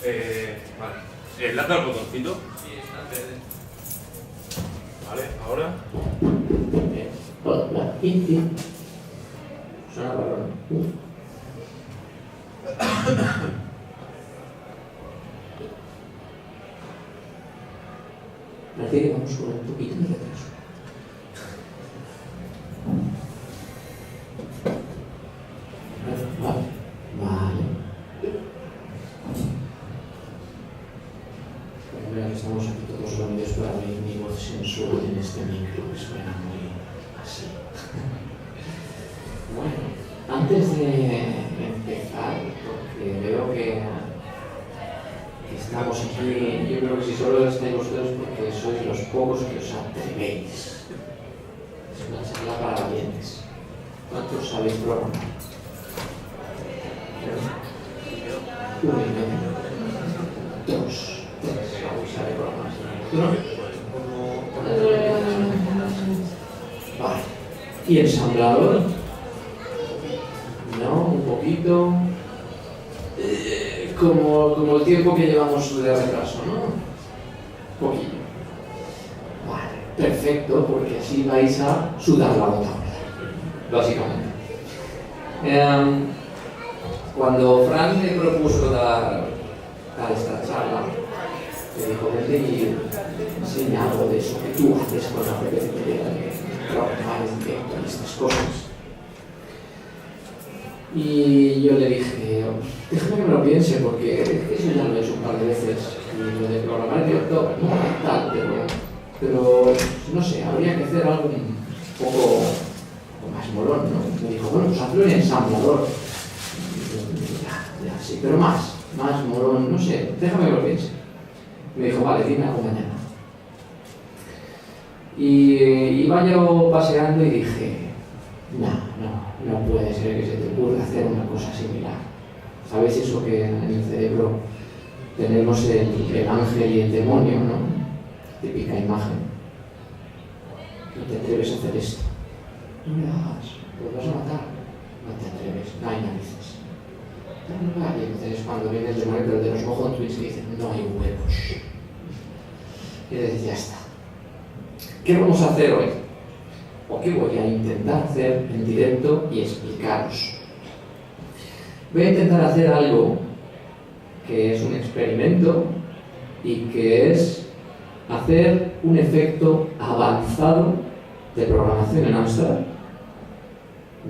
Vale. Enlaza el botoncito. Vale, ahora. Hola, suena raro, ¿no? Parece que vamos con un poquito de retraso. Vale. Bueno, que estamos aquí todos reunidos para oír mi voz sensual en este micro que suena muy así. Bueno, antes de empezar, porque veo que estamos aquí, yo creo que si solo estáis vosotros porque sois los pocos que os atrevéis. Es una charla para valientes. ¿Cuántos sabéis programar? Uno y medio. Dos. Tres. Raúl sabe programar. Vale. ¿Y ensamblador? No, un poquito. Como el tiempo que llevamos de retraso, ¿no? Poquillo. Vale, perfecto, porque así vais a sudar la gota, básicamente. Cuando Fran me propuso dar esta charla, me dijo, vente y enseña algo de eso que tú haces con la PPT, de trabajar en directo y estas cosas. Y yo le dije, déjame que me lo piense, porque eso ya lo he hecho un par de veces, y lo de programar en directo, no tal, pero no sé, habría que hacer algo un poco más molón, ¿no? Me dijo, bueno, pues hazlo en ensamblador. Ya, sí, pero más molón, no sé, déjame que lo piense. Me dijo, vale, dime algo mañana. Y iba yo paseando y dije, no puede ser que se te ocurra hacer una cosa similar. ¿Sabéis eso que en el cerebro tenemos el ángel y el demonio, ¿no? Típica imagen. No te atreves a hacer esto. No me hagas, pues vas a matar. No te atreves, no hay narices. Y entonces cuando viene el demonio, pero de los Mojon Twins, que dicen, no hay huevos. Y le decía, ya está. ¿Qué vamos a hacer hoy? ¿O qué voy a intentar hacer en directo y explicaros? Voy a intentar hacer algo que es un experimento y que es hacer un efecto avanzado de programación en Amstrad.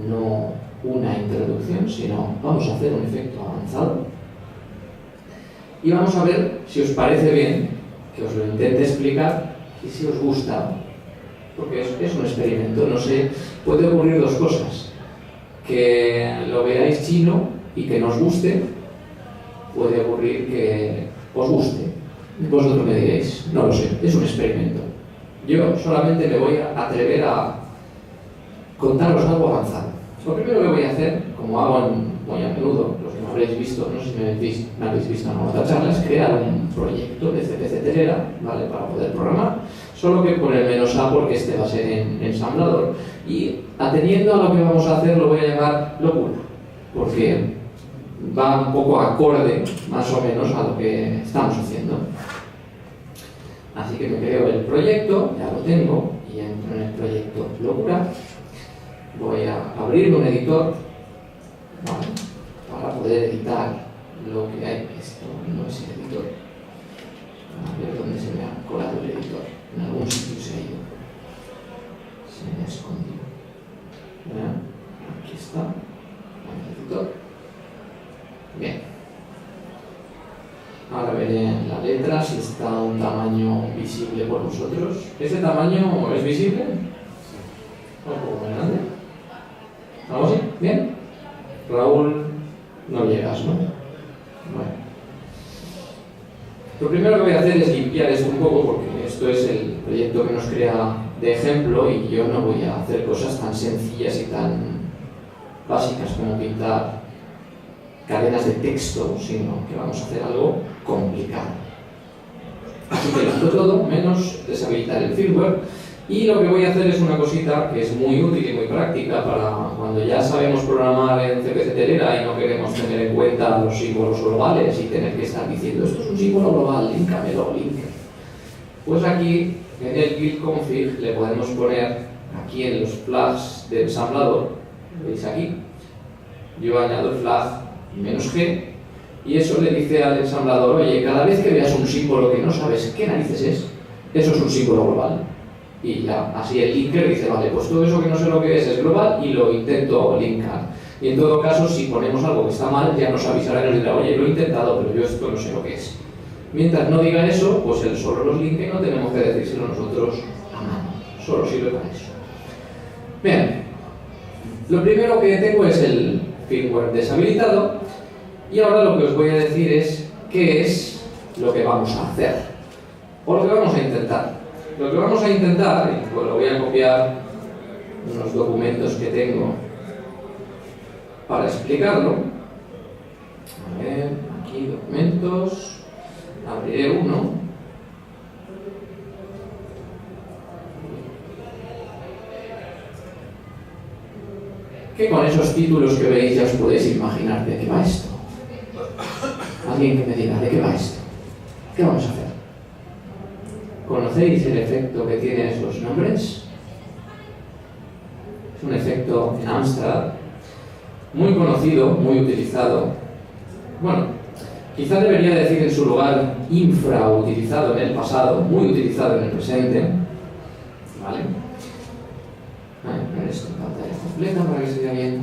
No una introducción, sino vamos a hacer un efecto avanzado. Y vamos a ver si os parece bien que os lo intente explicar y si os gusta. Porque es un experimento, no sé, puede ocurrir dos cosas. Que lo veáis chino y que no os guste, puede ocurrir que os guste. Vosotros me diréis, no lo sé, es un experimento. Yo solamente me voy a atrever a contaros algo avanzado. Lo primero que voy a hacer, como hago muy a menudo, los que me habréis visto, no sé si me habéis visto en otra charla, es crear un proyecto de CPC Telera, ¿vale? Para poder programar, solo que con el "-a", porque este va a ser en ensamblador. Y atendiendo a lo que vamos a hacer, lo voy a llamar locura, porque va un poco acorde, más o menos, a lo que estamos haciendo. Así que me creo el proyecto, ya lo tengo, y entro en el proyecto locura. Voy a abrir un editor, ¿vale? Para poder editar lo que hay. Esto no es el editor. A ver dónde se me ha colado el editor. En algún sitio se ha ido. Se me ha escondido. ¿Vean? Aquí está. El editor. Bien. Ahora veré la letra si está a un tamaño visible por vosotros. ¿Ese tamaño es visible? Un poco más grande. ¿Algo así? ¿Bien? Raúl, no llegas, ¿no? Bueno. Lo primero que voy a hacer es limpiar esto un poco, porque esto es el proyecto que nos crea de ejemplo y yo no voy a hacer cosas tan sencillas y tan básicas como pintar cadenas de texto, sino que vamos a hacer algo complicado. Así que listo todo, menos deshabilitar el firmware Y lo que voy a hacer es una cosita que es muy útil y muy práctica para cuando ya sabemos programar en CPC Telera y no queremos tener en cuenta los símbolos globales y tener que estar diciendo esto es un símbolo global, líncamelo, linker. Pues aquí en el build config le podemos poner aquí en los flags del ensamblador, veis aquí, yo añado el flag "-g" y eso le dice al ensamblador, oye, cada vez que veas un símbolo que no sabes qué narices es, eso es un símbolo global. Y ya, así el linker dice, vale, pues todo eso que no sé lo que es global y lo intento linkar. Y en todo caso, si ponemos algo que está mal, ya nos avisará y nos dirá, oye, lo he intentado, pero yo esto no sé lo que es. Mientras no diga eso, pues él solo los linka y no tenemos que decírselo nosotros a mano. Solo sirve para eso. Bien, lo primero que tengo es el firmware deshabilitado y ahora lo que os voy a decir es qué es lo que vamos a hacer o lo que vamos a intentar. Lo que vamos a intentar, pues lo voy a copiar unos documentos que tengo para explicarlo. A ver, aquí documentos, abriré uno. Que con esos títulos que veis ya os podéis imaginar de qué va esto. Alguien que me diga, ¿de qué va esto? ¿Qué vamos a hacer? ¿Conocéis el efecto que tienen esos nombres? Es un efecto en Amstrad muy conocido, muy utilizado. Bueno, quizá debería decir en su lugar infrautilizado en el pasado, muy utilizado en el presente. ¿Vale? Voy a poner esto en pantalla completa para que se vea bien.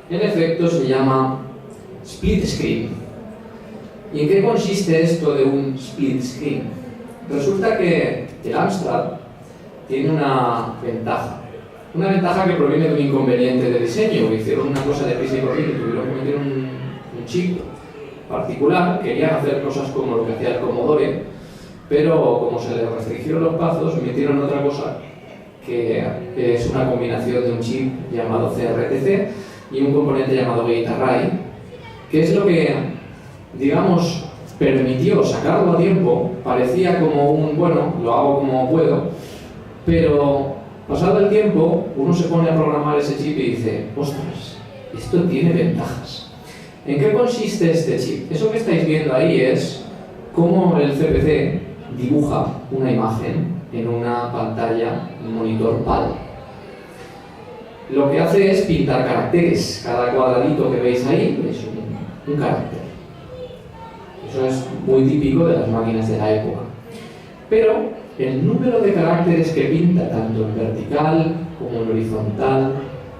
El efecto se llama split screen. ¿Y en qué consiste esto de un split screen? Resulta que el Amstrad tiene una ventaja que proviene de un inconveniente de diseño. Hicieron una cosa de prisa y corriente y tuvieron que meter un chip particular. Querían hacer cosas como lo que hacía el Commodore, pero como se les restringieron los pasos, metieron otra cosa que es una combinación de un chip llamado CRTC y un componente llamado Gate Array, que es lo que, digamos, permitió sacarlo a tiempo. Parecía como un, bueno, lo hago como puedo, pero pasado el tiempo uno se pone a programar ese chip y dice, ostras, esto tiene ventajas. ¿En qué consiste este chip? Eso que estáis viendo ahí es cómo el CPC dibuja una imagen en una pantalla, un monitor PAL. Lo que hace es pintar caracteres. Cada cuadradito que veis ahí es un carácter. Eso es muy típico de las máquinas de la época. Pero el número de caracteres que pinta, tanto en vertical como en horizontal,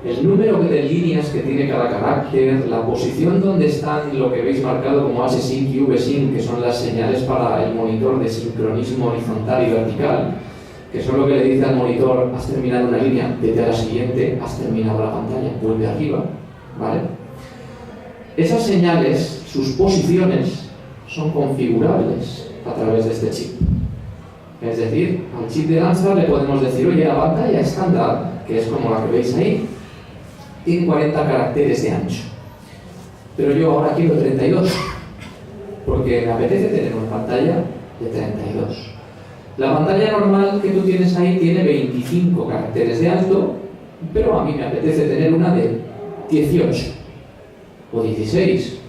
el número de líneas que tiene cada carácter, la posición donde están lo que veis marcado como H-Sync y V-Sync, que son las señales para el monitor de sincronismo horizontal y vertical, que son lo que le dice al monitor, has terminado una línea, vete a la siguiente, has terminado la pantalla, vuelve arriba, ¿vale? Esas señales, sus posiciones, son configurables a través de este chip. Es decir, al chip de Amstrad le podemos decir, oye, la pantalla estándar, que es como la que veis ahí, tiene 40 caracteres de ancho. Pero yo ahora quiero 32, porque me apetece tener una pantalla de 32. La pantalla normal que tú tienes ahí tiene 25 caracteres de alto, pero a mí me apetece tener una de 18 o 16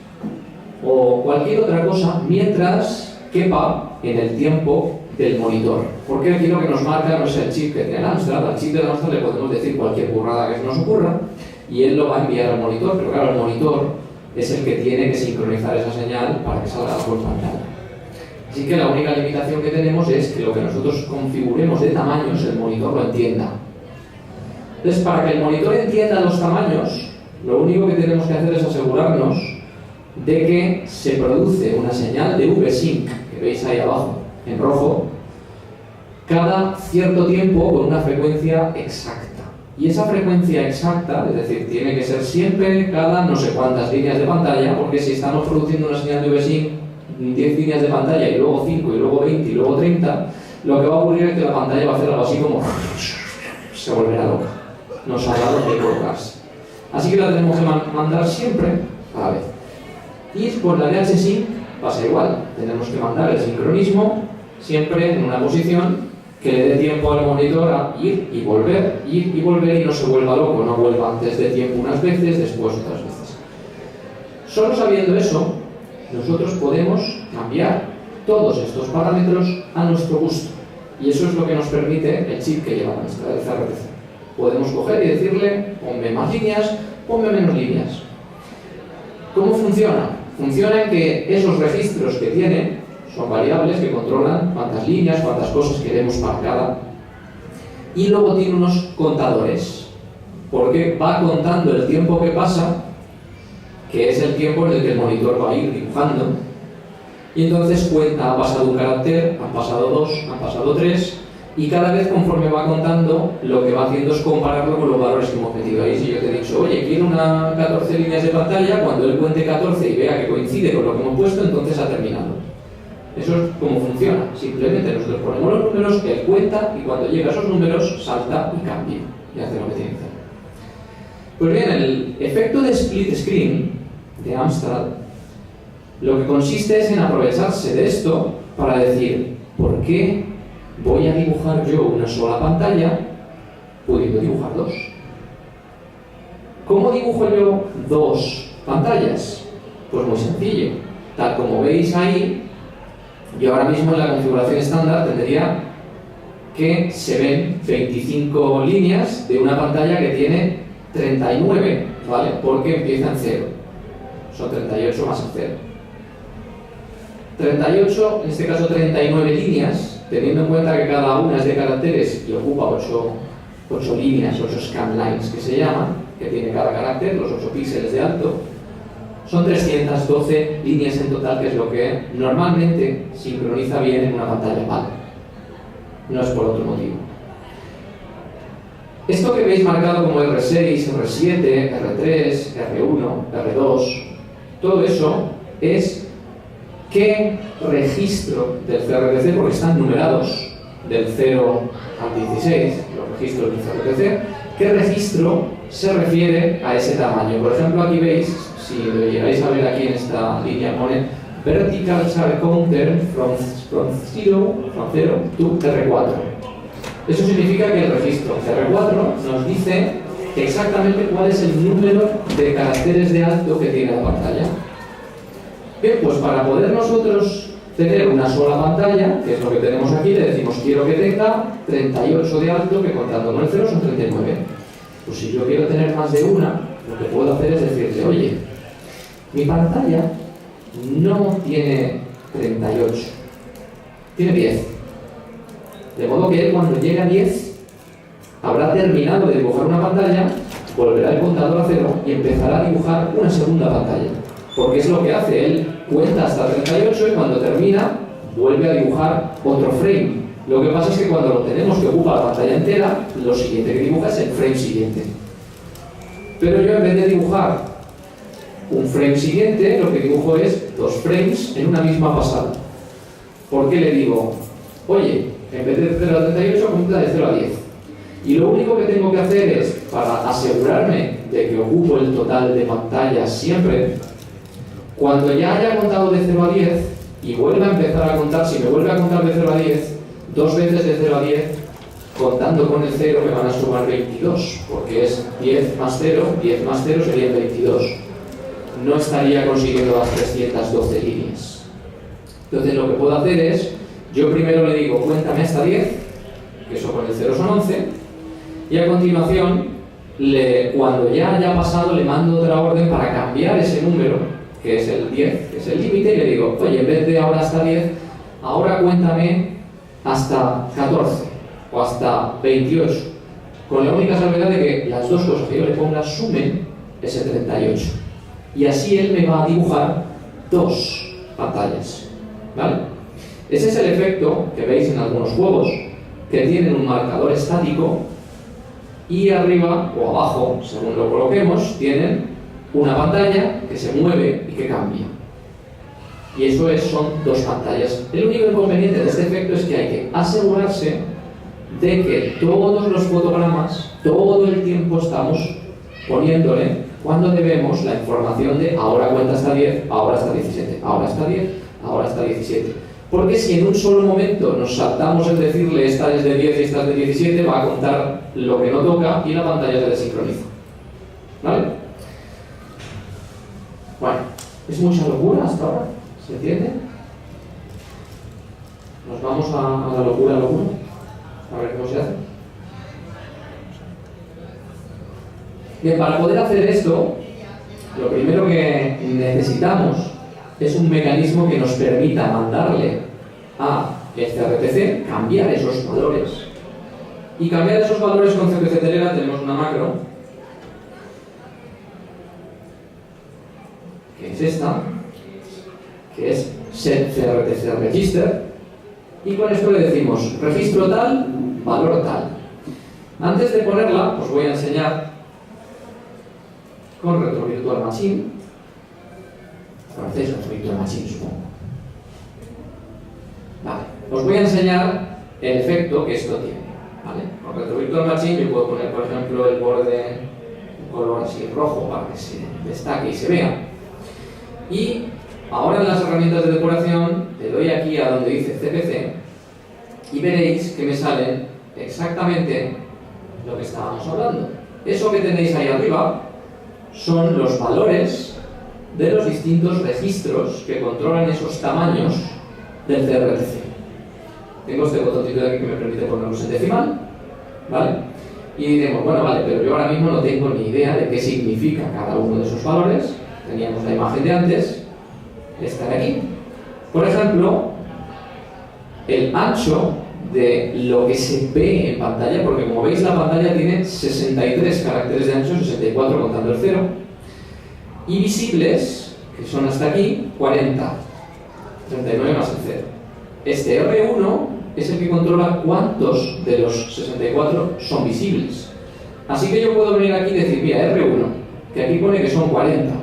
o cualquier otra cosa mientras quepa en el tiempo del monitor. Porque aquí lo que nos marca no es el chip que tiene el Amstrad. Al chip de Amstrad le podemos decir cualquier burrada que se nos ocurra y él lo va a enviar al monitor, pero claro, el monitor es el que tiene que sincronizar esa señal para que salga por pantalla. Así que la única limitación que tenemos es que lo que nosotros configuremos de tamaños, el monitor lo entienda. Entonces, para que el monitor entienda los tamaños, lo único que tenemos que hacer es asegurarnos de que se produce una señal de V-Sync, que veis ahí abajo, en rojo, cada cierto tiempo con una frecuencia exacta. Y esa frecuencia exacta, es decir, tiene que ser siempre cada no sé cuántas líneas de pantalla, porque si estamos produciendo una señal de V-Sync, 10 líneas de pantalla y luego 5 y luego 20 y luego 30, lo que va a ocurrir es que la pantalla va a hacer algo así como se volverá loca, no sabrá dónde colocarse. Así que la tenemos que mandar siempre a la vez. Y con la de H-Sync pasa igual, tenemos que mandar el sincronismo siempre en una posición que le dé tiempo al monitor a ir y volver y no se vuelva loco, no vuelva antes de tiempo unas veces, después otras veces. Solo sabiendo eso, nosotros podemos cambiar todos estos parámetros a nuestro gusto. Y eso es lo que nos permite el chip que lleva nuestra CRTC. Podemos coger y decirle, ponme más líneas, ponme menos líneas. ¿Cómo funciona? Funciona en que esos registros que tiene son variables que controlan cuántas líneas, cuántas cosas queremos para cada. Y luego tiene unos contadores, porque va contando el tiempo que pasa, que es el tiempo en el que el monitor va a ir dibujando. Y entonces cuenta, ha pasado un carácter, han pasado 2, han pasado 3, y cada vez conforme va contando, lo que va haciendo es compararlo con los valores que hemos metido ahí. Si yo te he dicho, oye, quiero una 14 líneas de pantalla, cuando él cuente 14 y vea que coincide con lo que hemos puesto, entonces ha terminado. Eso es como funciona. Simplemente nosotros ponemos los números, él cuenta, y cuando llega a esos números, salta y cambia, y hace lo que tiene que hacer. Pues bien, el efecto de split screen de Amstrad lo que consiste es en aprovecharse de esto para decir, ¿por qué voy a dibujar yo una sola pantalla pudiendo dibujar 2? ¿Cómo dibujo yo 2 pantallas? Pues muy sencillo. Tal como veis ahí, yo ahora mismo en la configuración estándar tendría que se ven 25 líneas de una pantalla que tiene 39, ¿vale? Porque empieza en 0. Son 38 más el 0. 38, en este caso 39 líneas, teniendo en cuenta que cada una es de caracteres y ocupa 8 líneas, 8 scanlines que se llaman, que tiene cada carácter, los 8 píxeles de alto. Son 312 líneas en total, que es lo que normalmente sincroniza bien en una pantalla PAL. No es por otro motivo. Esto que veis marcado como R6, R7, R3, R1, R2, todo eso es qué registro del CRTC, porque están numerados del 0 al 16, los registros del CRTC, qué registro se refiere a ese tamaño. Por ejemplo, aquí veis, si lo llegáis a ver aquí en esta línea, pone Vertical Chart Counter from 0 to R4. Eso significa que el registro R4 nos dice exactamente cuál es el número de caracteres de alto que tiene la pantalla. Bien, pues para poder nosotros tener una sola pantalla, que es lo que tenemos aquí, le decimos quiero que tenga 38 de alto, que contando con el 0 son 39. Pues si yo quiero tener más de una, lo que puedo hacer es decirle, oye, mi pantalla no tiene 38, tiene 10. De modo que él, cuando llegue a 10, habrá terminado de dibujar una pantalla, volverá el contador a 0 y empezará a dibujar una segunda pantalla. Porque es lo que hace, él cuenta hasta 38 y cuando termina, vuelve a dibujar otro frame. Lo que pasa es que cuando lo tenemos que ocupa la pantalla entera, lo siguiente que dibuja es el frame siguiente. Pero yo, en vez de dibujar un frame siguiente, lo que dibujo es 2 frames en una misma pasada. ¿Por qué le digo? Oye, en vez de 0 a 38, cuenta de 0 a 10. Y lo único que tengo que hacer es, para asegurarme de que ocupo el total de pantallas siempre, cuando ya haya contado de 0 a 10 y vuelva a empezar a contar, si me vuelve a contar de 0 a 10, 2 veces de 0 a 10, contando con el 0 me van a sumar 22, porque es 10 más 0 serían 22. No estaría consiguiendo las 312 líneas. Entonces lo que puedo hacer es, yo primero le digo, cuéntame hasta 10, que eso con el 0 son 11, y a continuación, cuando ya haya pasado, le mando otra orden para cambiar ese número, que es el 10, que es el límite, y le digo, oye, en vez de ahora hasta 10, ahora cuéntame hasta 14 o hasta 28, con la única salvedad de que las dos cosas que yo le ponga sumen ese 38. Y así él me va a dibujar 2 pantallas, ¿vale? Ese es el efecto que veis en algunos juegos, que tienen un marcador estático y arriba o abajo, según lo coloquemos, tienen una pantalla que se mueve y que cambia. Y eso son 2 pantallas. El único inconveniente de este efecto es que hay que asegurarse de que todos los fotogramas, todo el tiempo estamos poniéndole cuando debemos la información de ahora cuenta hasta 10, ahora hasta 17, ahora hasta 10, ahora hasta 17. Porque si en un solo momento nos saltamos el decirle esta es de 10 y esta es de 17, va a contar lo que no toca y la pantalla se desincroniza. ¿Vale? Bueno, ¿es mucha locura hasta ahora? ¿Se entiende? Nos vamos a la locura, a ver cómo se hace. Bien, para poder hacer esto, lo primero que necesitamos es un mecanismo que nos permita mandarle a este RTC cambiar esos valores. Y cambiar esos valores con CPC Telera tenemos una macro, que es esta, que es set CRTC register, y con esto le decimos registro tal, valor tal. Antes de ponerla, os voy a enseñar con Retro Virtual Machine. Conocéis Retro Virtual Machine, supongo. Vale, os voy a enseñar el efecto que esto tiene. ¿Vale? Con Retro Virtual Machine yo puedo poner, por ejemplo, el borde un color así rojo para que se destaque y se vea. Y ahora en las herramientas de depuración le doy aquí a donde dice CPC y veréis que me salen exactamente lo que estábamos hablando. Eso que tenéis ahí arriba son los valores de los distintos registros que controlan esos tamaños del CRTC. Tengo este botoncito de aquí que me permite ponerlos en decimal, ¿vale? Y diremos, bueno, vale, pero yo ahora mismo no tengo ni idea de qué significa cada uno de esos valores. Teníamos la imagen de antes, esta de aquí. Por ejemplo, el ancho de lo que se ve en pantalla, porque como veis la pantalla tiene 63 caracteres de ancho, 64 contando el 0, y visibles, que son hasta aquí, 40, 39 más el 0. Este R1 es el que controla cuántos de los 64 son visibles. Así que yo puedo venir aquí y decir, mira, R1, que aquí pone que son 40.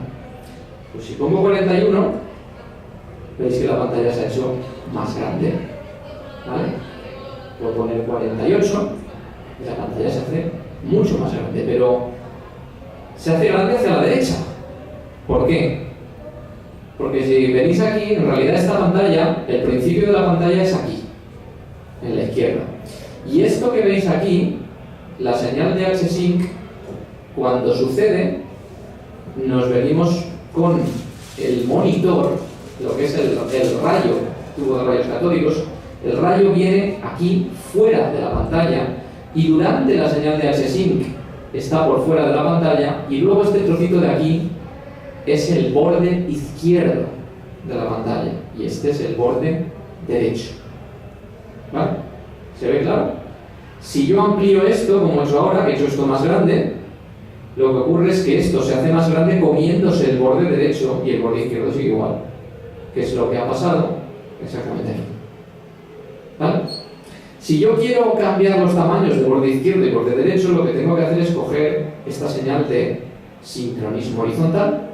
Pues si pongo 41, veis que la pantalla se ha hecho más grande, ¿vale? Puedo poner 48 y la pantalla se hace mucho más grande, pero se hace grande hacia la derecha. ¿Por qué? Porque si venís aquí, en realidad esta pantalla, el principio de la pantalla es aquí, en la izquierda. Y esto que veis aquí, la señal de HSync, cuando sucede, nos venimos con el monitor, lo que es el rayo, tubo de rayos catódicos. El rayo viene aquí, fuera de la pantalla, y durante la señal de HSync está por fuera de la pantalla, y luego este trocito de aquí es el borde izquierdo de la pantalla, y este es el borde derecho. ¿Vale? ¿Se ve claro? Si yo amplío esto, como he hecho ahora, que he hecho esto más grande, lo que ocurre es que esto se hace más grande comiéndose el borde derecho y el borde izquierdo sigue igual, que es lo que ha pasado exactamente aquí. ¿Vale? Si yo quiero cambiar los tamaños de borde izquierdo y borde derecho, lo que tengo que hacer es coger esta señal de sincronismo horizontal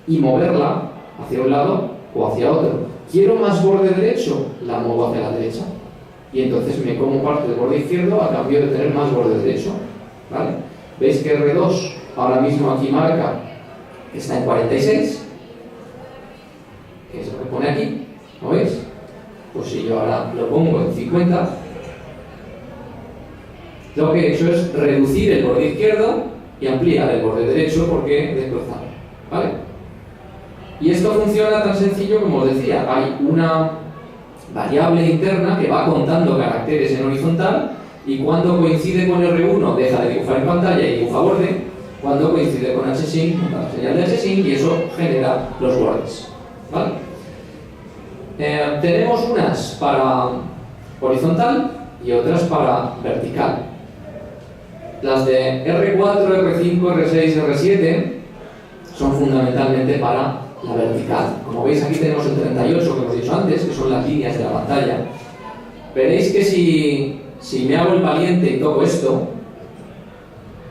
y moverla hacia un lado o hacia otro. ¿Quiero más borde derecho? La muevo hacia la derecha. Y entonces me como parte del borde izquierdo a cambio de tener más borde derecho. ¿Vale? ¿Veis que R2 ahora mismo aquí marca que está en 46? Que es lo que pone aquí. ¿Lo veis? Pues si yo ahora lo pongo en 50, lo que he hecho es reducir el borde izquierdo y ampliar el borde derecho porque he desplazado. ¿Vale? Y esto funciona tan sencillo como os decía. Hay una variable interna que va contando caracteres en horizontal y cuando coincide con R1 deja de dibujar en pantalla y dibuja borde. Cuando coincide con HSync, monta la señal de HSync y eso genera los bordes. ¿Vale? Tenemos unas para horizontal y otras para vertical. Las de R4, R5, R6, R7 son fundamentalmente para la vertical. Como veis aquí tenemos el 38 que hemos dicho antes, que son las líneas de la pantalla. Veréis que si me hago el valiente y toco esto,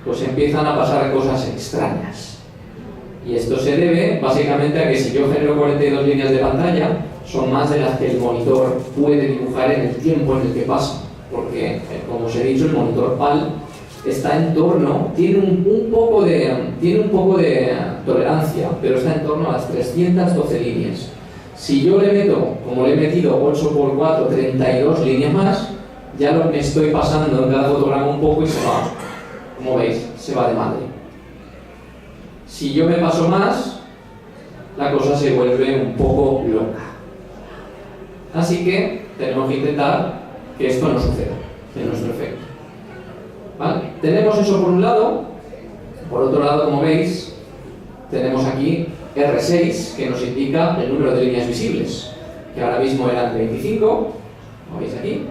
pues empiezan a pasar cosas extrañas. Y esto se debe básicamente a que si yo genero 42 líneas de pantalla, son más de las que el monitor puede dibujar en el tiempo en el que pasa. Porque, como os he dicho, el monitor PAL está en torno, tiene un poco de tolerancia, pero está en torno a las 312 líneas. Si yo le meto, como le he metido 8 por 4, 32 líneas más, ya lo me estoy pasando en cada fotograma un poco y se va, como veis, se va de madre. Si yo me paso más, la cosa se vuelve un poco loca. Así que tenemos que intentar que esto no suceda en nuestro efecto. ¿Vale? Tenemos eso por un lado. Por otro lado, como veis, tenemos aquí R6, que nos indica el número de líneas visibles, que ahora mismo eran 25, como veis aquí.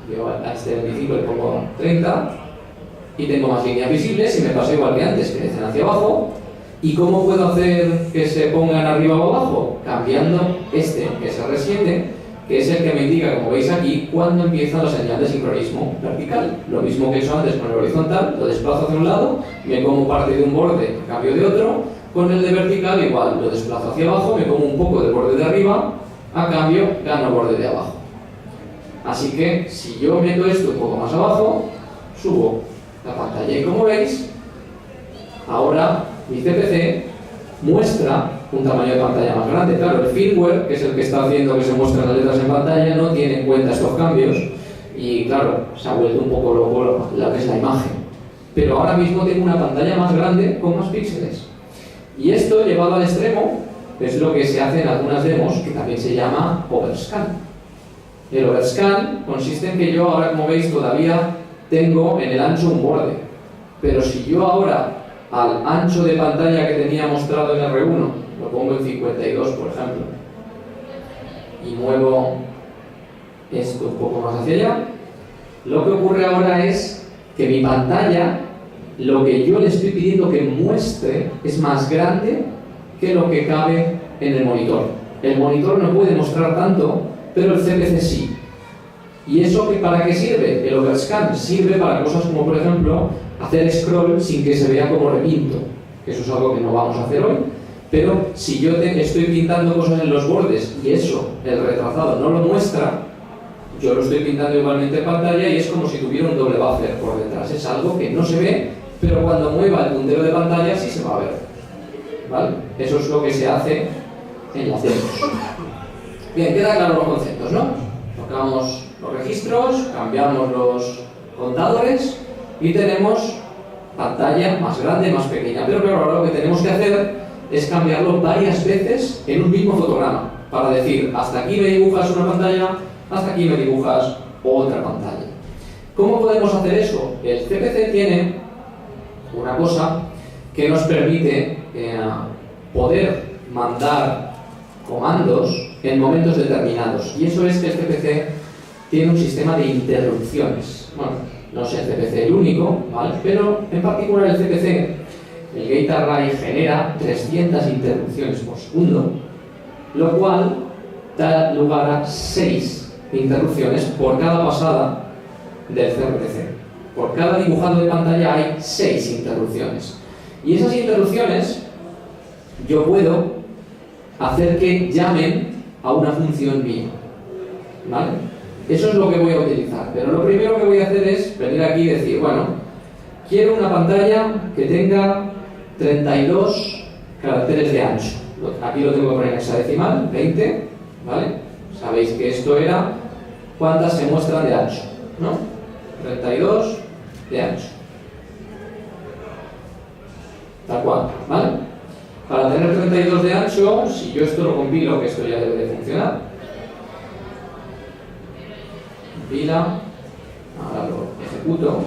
Yo a este 25 le pongo 30 y tengo más líneas visibles y me pasa igual que antes, que crecen hacia abajo. ¿Y cómo puedo hacer que se pongan arriba o abajo? Cambiando este, que es R7, que es el que me indica, como veis aquí, cuando empieza la señal de sincronismo vertical. Lo mismo que he hecho antes con el horizontal, lo desplazo hacia un lado, me como parte de un borde, cambio de otro. Con el de vertical igual, lo desplazo hacia abajo, me como un poco del borde de arriba, a cambio gano borde de abajo. Así que si yo meto esto un poco más abajo, subo la pantalla y como veis, ahora mi CPC muestra un tamaño de pantalla más grande. Claro, el firmware, que es el que está haciendo que se muestren las letras en pantalla, no tiene en cuenta estos cambios y claro, se ha vuelto un poco loco lo que es la imagen. Pero ahora mismo tengo una pantalla más grande con más píxeles. Y esto llevado al extremo es lo que se hace en algunas demos, que también se llama overscan. El overscan consiste en que yo ahora, como veis, todavía tengo en el ancho un borde. Pero si yo ahora al ancho de pantalla que tenía mostrado en R1 lo pongo en 52, por ejemplo, y muevo esto un poco más hacia allá, lo que ocurre ahora es que mi pantalla, lo que yo le estoy pidiendo que muestre, es más grande que lo que cabe en el monitor. El monitor no puede mostrar tanto, pero el CPC sí. ¿Y eso para qué sirve? El overscan sirve para cosas como, por ejemplo, hacer scroll sin que se vea como repinto. Eso es algo que no vamos a hacer hoy. Pero si yo estoy pintando cosas en los bordes y eso, el retrazado, no lo muestra, yo lo estoy pintando igualmente en pantalla y es como si tuviera un doble buffer por detrás. Es algo que no se ve, pero cuando mueva el puntero de pantalla sí se va a ver. ¿Vale? Eso es lo que se hace en las demos. Bien, quedan claros los conceptos, ¿no? Tocamos los registros, cambiamos los contadores y tenemos pantalla más grande, más pequeña. Pero claro, ahora lo que tenemos que hacer es cambiarlo varias veces en un mismo fotograma para decir, hasta aquí me dibujas una pantalla, hasta aquí me dibujas otra pantalla. ¿Cómo podemos hacer eso? El CPC tiene una cosa que nos permite poder mandar comandos en momentos determinados, y eso es que el CPC tiene un sistema de interrupciones. Bueno, no es el CPC el único, ¿vale? Pero en particular el CPC, el Gate Array, genera 300 interrupciones por segundo, lo cual da lugar a 6 interrupciones por cada pasada del CPC. Por cada dibujado de pantalla hay 6 interrupciones. Y esas interrupciones yo puedo hacer que llamen a una función mía. ¿Vale? Eso es lo que voy a utilizar. Pero lo primero que voy a hacer es venir aquí y decir, bueno, quiero una pantalla que tenga 32 caracteres de ancho. Aquí lo tengo que poner en hexadecimal, 20, ¿vale? Sabéis que esto era cuántas se muestran de ancho, ¿no? 32 de ancho. Tal cual, ¿vale? Para tener 32 de ancho, si yo esto lo compilo, que esto ya debe de funcionar, compila, ahora lo ejecuto,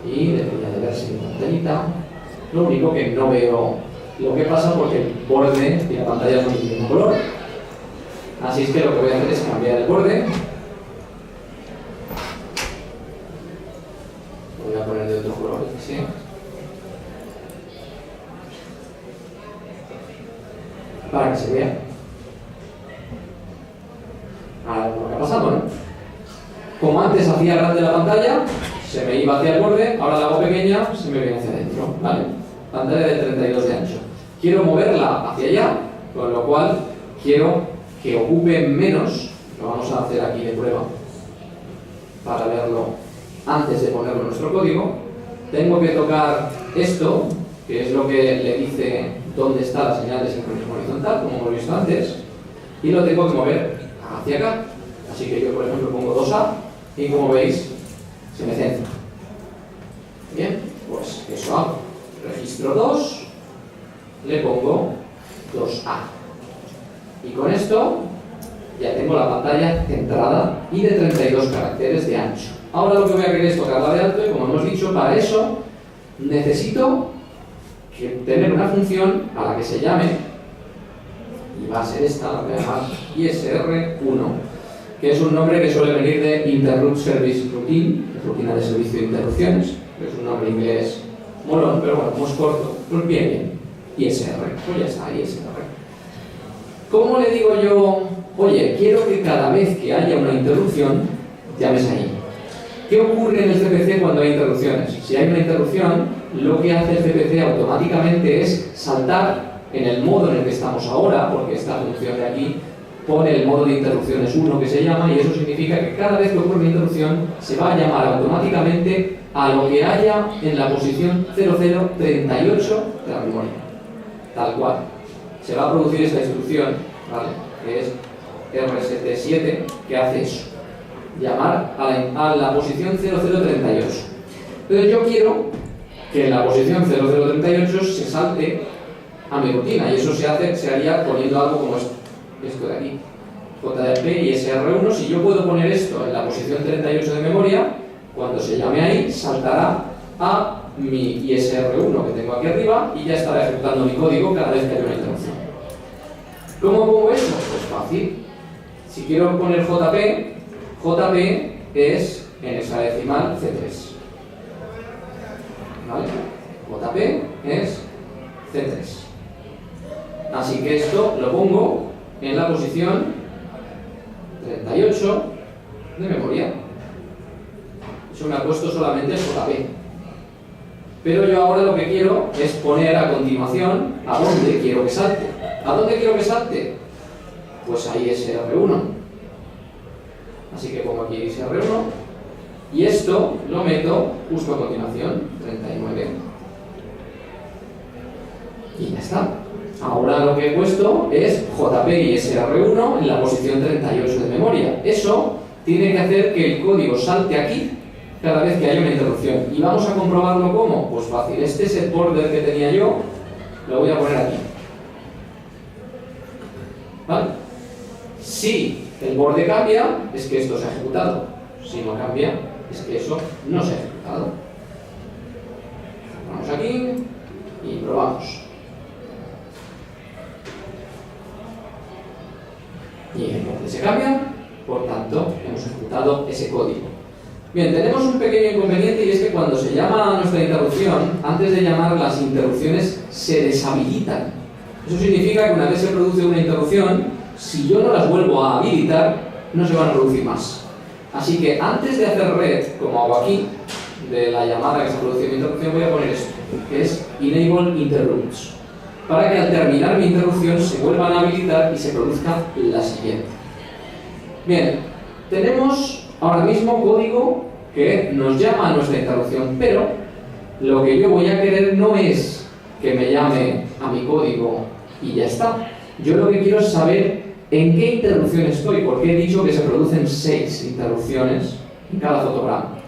y debería de verse mi pantallita. Lo único que no veo lo que pasa porque el borde y la pantalla son del mismo color. Así es que lo que voy a hacer es cambiar el borde. Lo voy a poner de otro color, ¿sí? Para que se vea. Ahora lo que ha pasado, ¿no? Como antes hacía grande la pantalla, se me iba hacia el borde, ahora la hago pequeña, se me viene hacia adentro, ¿vale? Pantalla de 32 de ancho. Quiero moverla hacia allá, con lo cual quiero que ocupe menos, lo vamos a hacer aquí de prueba, para verlo antes de ponerlo en nuestro código. Tengo que tocar esto que es lo que le dice dónde está la señal de sincronismo horizontal, como hemos visto antes, y lo tengo que mover hacia acá. Así que yo, por ejemplo, pongo 2A y, como veis, se me centra. Bien, pues eso hago. Registro 2, le pongo 2A. Y con esto ya tengo la pantalla centrada y de 32 caracteres de ancho. Ahora lo que voy a querer es tocarla de alto y, como hemos dicho, para eso necesito tener una función a la que se llame, y va a ser esta, la voy a llamar ISR1, que es un nombre que suele venir de Interrupt Service Routine, rutina de servicio de interrupciones, que es un nombre inglés molón, pero bueno, como es corto, pues bien, ISR, pues ya está, ISR. ¿Cómo le digo yo, oye, quiero que cada vez que haya una interrupción, llames ahí? ¿Qué ocurre en el CPC cuando hay interrupciones? Si hay una interrupción, lo que hace el CPC automáticamente es saltar en el modo en el que estamos ahora, porque esta función de aquí pone el modo de interrupciones 1 que se llama, y eso significa que cada vez que ocurre una interrupción se va a llamar automáticamente a lo que haya en la posición 0038 de la memoria. Tal cual. Se va a producir esta instrucción, ¿vale?, que es RST7, que hace eso. Llamar a la posición 0038. Entonces yo quiero que en la posición 0038 se salte a mi rutina, y eso se haría poniendo algo como esto de aquí, JDP y SR1. Si yo puedo poner esto en la posición 38 de memoria, cuando se llame ahí, saltará a mi ISR1 que tengo aquí arriba y ya estará ejecutando mi código cada vez que haya una interrupción. ¿Cómo pongo esto? Pues fácil. Si quiero poner JP es en hexadecimal C3. ¿Vale? JP es C3. Así que esto lo pongo en la posición 38 de memoria. Eso me ha puesto solamente el JP. Pero yo ahora lo que quiero es poner a continuación a dónde quiero que salte. ¿A dónde quiero que salte? Pues ahí SR1. Así que pongo aquí SR1 y esto lo meto justo a continuación, 39. Y ya está. Ahora lo que he puesto es JP y SR1 en la posición 38 de memoria. Eso tiene que hacer que el código salte aquí cada vez que haya una interrupción. ¿Y vamos a comprobarlo cómo? Pues fácil. Este set border que tenía yo, lo voy a poner aquí. ¿Vale? Si el borde cambia, es que esto se ha ejecutado. Si no cambia, es que eso no se ha ejecutado. Vamos aquí y probamos. Y el borde se cambia, por tanto, hemos ejecutado ese código. Bien, tenemos un pequeño inconveniente, y es que cuando se llama a nuestra interrupción, antes de llamar, las interrupciones se deshabilitan. Eso significa que una vez se produce una interrupción, si yo no las vuelvo a habilitar, no se van a producir más. Así que antes de hacer red, como hago aquí, de la llamada que se produce mi interrupción, voy a poner esto, que es Enable Interrupts, para que al terminar mi interrupción se vuelvan a habilitar y se produzca la siguiente. Bien, tenemos ahora mismo código que nos llama a nuestra interrupción, pero lo que yo voy a querer no es que me llame a mi código y ya está. Yo lo que quiero es saber en qué interrupción estoy, porque he dicho que se producen 6 interrupciones en cada fotograma.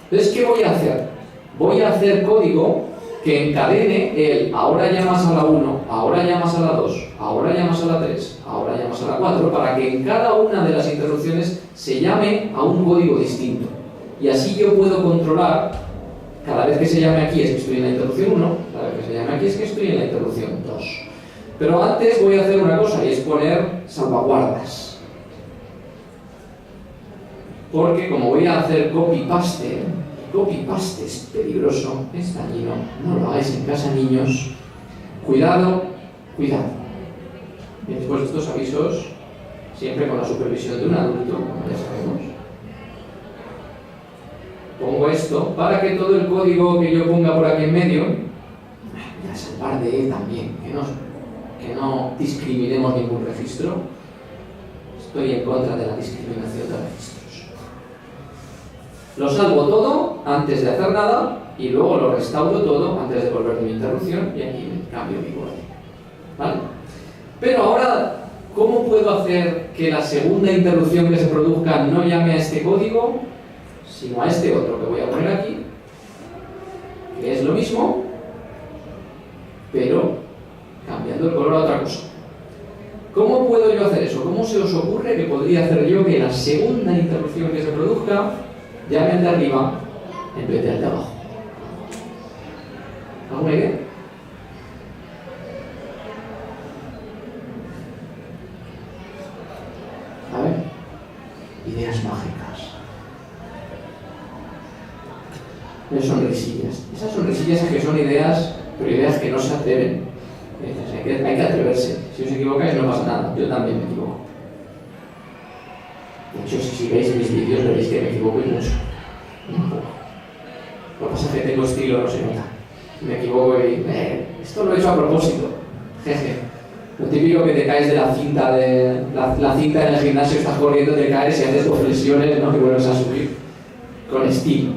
Entonces, ¿qué voy a hacer? Voy a hacer código que encadene el ahora llamas a la 1, ahora llamas a la 2, ahora llamas a la 3, ahora llamas a la 4, para que en cada una de las interrupciones se llame a un código distinto. Y así yo puedo controlar, cada vez que se llame aquí es que estoy en la interrupción 1, cada vez que se llame aquí es que estoy en la interrupción 2. Pero antes voy a hacer una cosa, y es poner salvaguardas. Porque como voy a hacer copy-paste es peligroso, es dañino, no lo hagáis en casa, niños. Cuidado, cuidado. Y después de estos avisos, siempre con la supervisión de un adulto, como ya sabemos, pongo esto para que todo el código que yo ponga por aquí en medio, voy a salvar de él también, que no discriminemos ningún registro. Estoy en contra de la discriminación de registros. Lo salvo todo antes de hacer nada y luego lo restauro todo antes de volver de mi interrupción y aquí cambio mi borde. ¿Vale? Pero ahora, ¿cómo puedo hacer que la segunda interrupción que se produzca no llame a este código, sino a este otro que voy a poner aquí, que es lo mismo, pero cambiando el color a otra cosa? ¿Cómo puedo yo hacer eso? ¿Cómo se os ocurre que podría hacer yo que la segunda interrupción que se produzca llame al de arriba en vez del de abajo? ¿Alguna idea? A ver, ideas mágicas. Sonrisillas. Esas sonrisillas que son ideas, pero ideas que no se atreven. Hay que atreverse. Si os equivocáis no pasa nada. Yo también me equivoco. De hecho, si veis mis vídeos veréis que me equivoco y mucho. Un poco. Lo que pasa es que tengo estilo, no se nota. Me equivoco y... esto lo he hecho a propósito. Jeje. Lo típico que te caes de la cinta la cinta en el gimnasio, estás corriendo, te caes y haces dos flexiones, ¿no? Y vuelves a subir. Con estilo.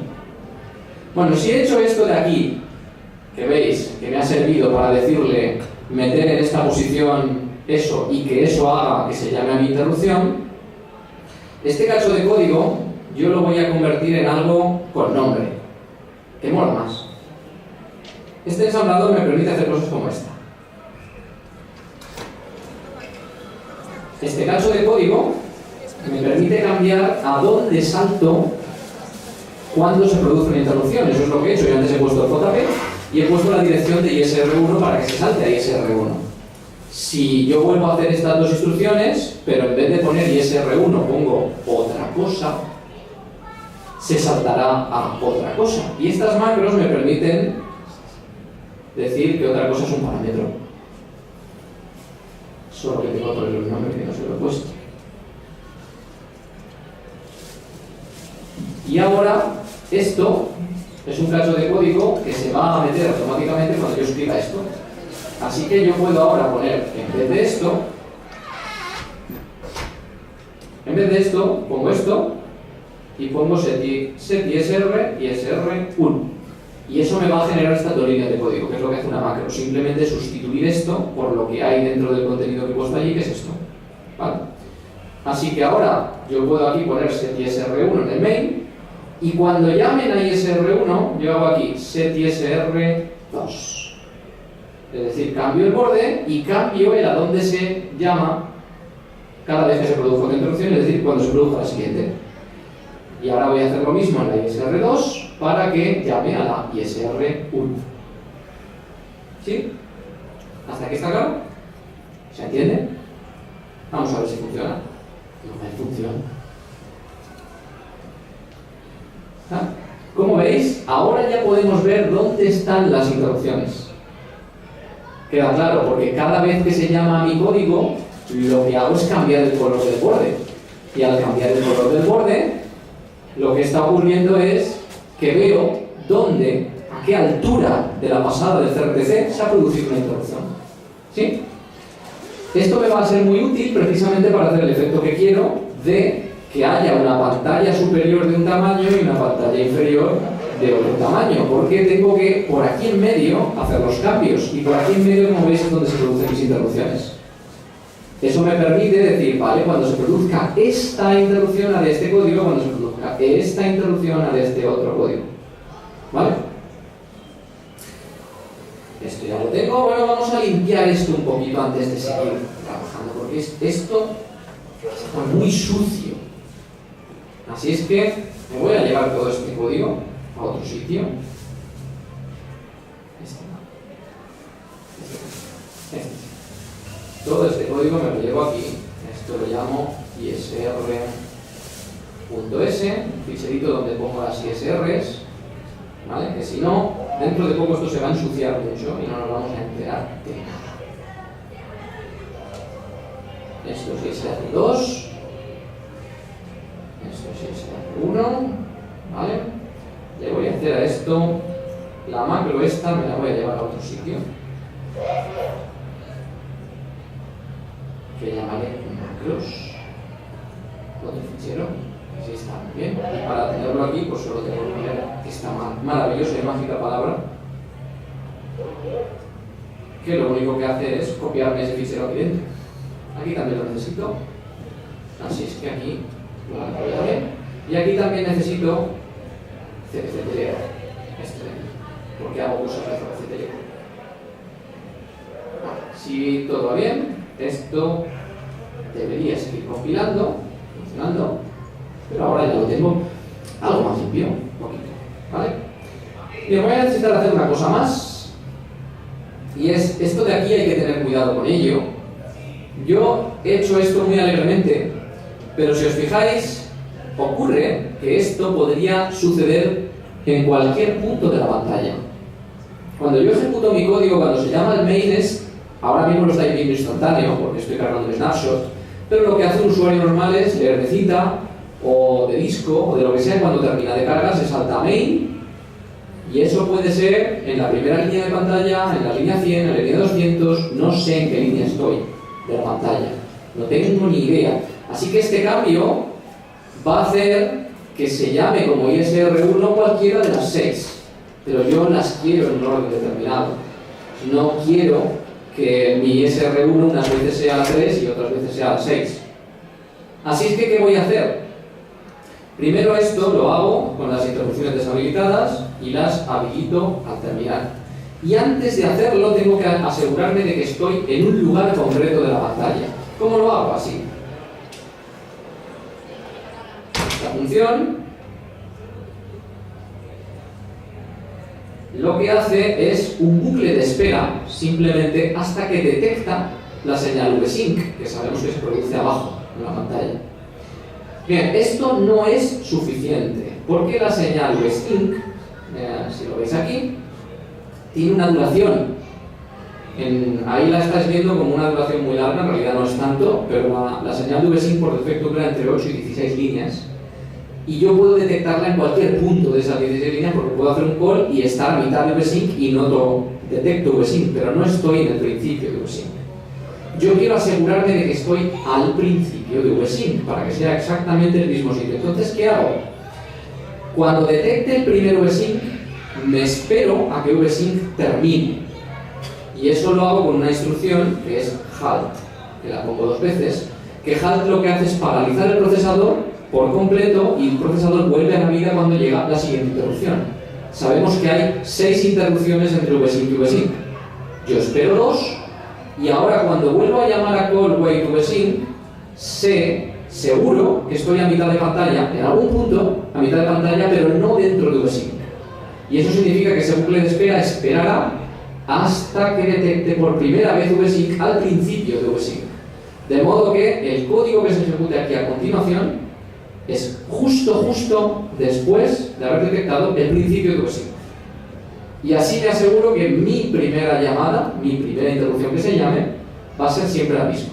Bueno, si he hecho esto de aquí, que veis que me ha servido para decirle meter en esta posición eso y que eso haga que se llame a mi interrupción, este cacho de código yo lo voy a convertir en algo con nombre, que mola más. Este ensamblador me permite hacer cosas como esta. Este cacho de código me permite cambiar a dónde salto cuando se produce una interrupción. Eso es lo que he hecho. Yo antes he puesto el JP y he puesto la dirección de ISR1 para que se salte a ISR1. Si yo vuelvo a hacer estas dos instrucciones, pero en vez de poner ISR1 pongo otra cosa, se saltará a otra cosa. Y estas macros me permiten decir que otra cosa es un parámetro. Solo que tengo que ponerle un nombre que no se lo he puesto. Y ahora, esto es un cacho de código que se va a meter automáticamente cuando yo escriba esto. Así que yo puedo ahora poner, en vez de esto, pongo esto y pongo set ISR y ISR1. Y eso me va a generar estas dos líneas de código, que es lo que hace una macro. Simplemente sustituir esto por lo que hay dentro del contenido que he puesto allí, que es esto. ¿Vale? Así que ahora yo puedo aquí poner set ISR1 en el main, y cuando llamen a ISR1, yo hago aquí set ISR2. Es decir, cambio el borde y cambio el a dónde se llama cada vez que se produzca otra interrupción, es decir, cuando se produzca la siguiente. Y ahora voy a hacer lo mismo en la ISR2 para que llame a la ISR1. ¿Sí? ¿Hasta aquí está claro? ¿Se entiende? Vamos a ver si funciona. No funciona. Como veis, ahora ya podemos ver dónde están las interrupciones. Queda claro, porque cada vez que se llama a mi código, lo que hago es cambiar el color del borde. Y al cambiar el color del borde, lo que está ocurriendo es que veo dónde, a qué altura de la pasada del CRTC se ha producido una interrupción. ¿Sí? Esto me va a ser muy útil precisamente para hacer el efecto que quiero de que haya una pantalla superior de un tamaño y una pantalla inferior de otro tamaño, porque tengo que, por aquí en medio, hacer los cambios, y por aquí en medio, como veis, es donde se producen mis interrupciones. Eso me permite decir, vale, cuando se produzca esta interrupción a de este código, cuando se produzca esta interrupción a de este otro código. ¿Vale? Esto ya lo tengo. Bueno, vamos a limpiar esto un poquito antes de seguir trabajando, porque esto está muy sucio. Así es que me voy a llevar todo este código a otro sitio. Todo este código me lo llevo aquí. Esto lo llamo isr.s, un ficherito donde pongo las ISRs, ¿vale? Que si no, dentro de poco esto se va a ensuciar mucho y no nos vamos a enterar de nada. Esto es ISR2, esto es ISR1, ¿vale? Le voy a hacer a esto, la macro esta me la voy a llevar a otro sitio, que llamaré macros, otro fichero, así está muy bien, y para tenerlo aquí pues solo tengo que mirar que esta maravillosa y mágica palabra, que lo único que hace es copiarme ese fichero aquí dentro. Aquí también lo necesito, así es que aquí lo copiaré. Y aquí también necesito CPCTLEO, porque hago cosas de CPCTLEO. Si todo va bien, esto debería seguir compilando, funcionando, pero ahora ya lo tengo algo más limpio, un poquito, ¿vale? Y voy a necesitar hacer una cosa más, y es esto de aquí hay que tener cuidado con ello. Yo he hecho esto muy alegremente, pero si os fijáis, ocurre que esto podría suceder en cualquier punto de la pantalla. Cuando yo ejecuto mi código, cuando se llama el main es, ahora mismo lo estáis viendo instantáneo porque estoy cargando el snapshot, pero lo que hace un usuario normal es leer de cita o de disco o de lo que sea. Cuando termina de cargar se salta a main, y eso puede ser en la primera línea de pantalla, en la línea 100, en la línea 200, no sé en qué línea estoy de la pantalla, no tengo ni idea. Así que este cambio va a hacer que se llame como ISR1 cualquiera de las 6, pero yo las quiero en un orden determinado. No quiero que mi ISR1 unas veces sea la 3 y otras veces sea la 6. Así es que, ¿qué voy a hacer? Primero esto lo hago con las interrupciones deshabilitadas y las habilito al terminar. Y antes de hacerlo tengo que asegurarme de que estoy en un lugar concreto de la pantalla. ¿Cómo lo hago? Así. La función lo que hace es un bucle de espera simplemente hasta que detecta la señal VSync, que sabemos que se produce abajo en la pantalla. Bien, esto no es suficiente, porque la señal VSync, si lo veis aquí, tiene una duración. Ahí la estáis viendo como una duración muy larga, en realidad no es tanto, pero la señal de VSync por defecto dura entre 8 y 16 líneas. Y yo puedo detectarla en cualquier punto de esas 16 líneas porque puedo hacer un call y estar a mitad de VSync y no detecto VSync, pero no estoy en el principio de VSync. Yo quiero asegurarme de que estoy al principio de VSync para que sea exactamente el mismo sitio. Entonces, ¿qué hago? Cuando detecte el primer VSync, me espero a que VSync termine. Y eso lo hago con una instrucción que es halt, que la pongo 2 veces, que halt lo que hace es paralizar el procesador por completo y el procesador vuelve a la vida cuando llega la siguiente interrupción. Sabemos que hay 6 interrupciones entre VSync y VSync. Yo espero 2 y ahora cuando vuelvo a llamar a call wait VSync, sé seguro que estoy a mitad de pantalla, en algún punto a mitad de pantalla, pero no dentro de VSync. Y eso significa que ese bucle de espera esperará hasta que detecte por primera vez VSync al principio de VSync. De modo que el código que se ejecute aquí a continuación es justo después de haber detectado el principio de VSync. Y así me aseguro que mi primera llamada, mi primera interrupción que se llame, va a ser siempre la misma.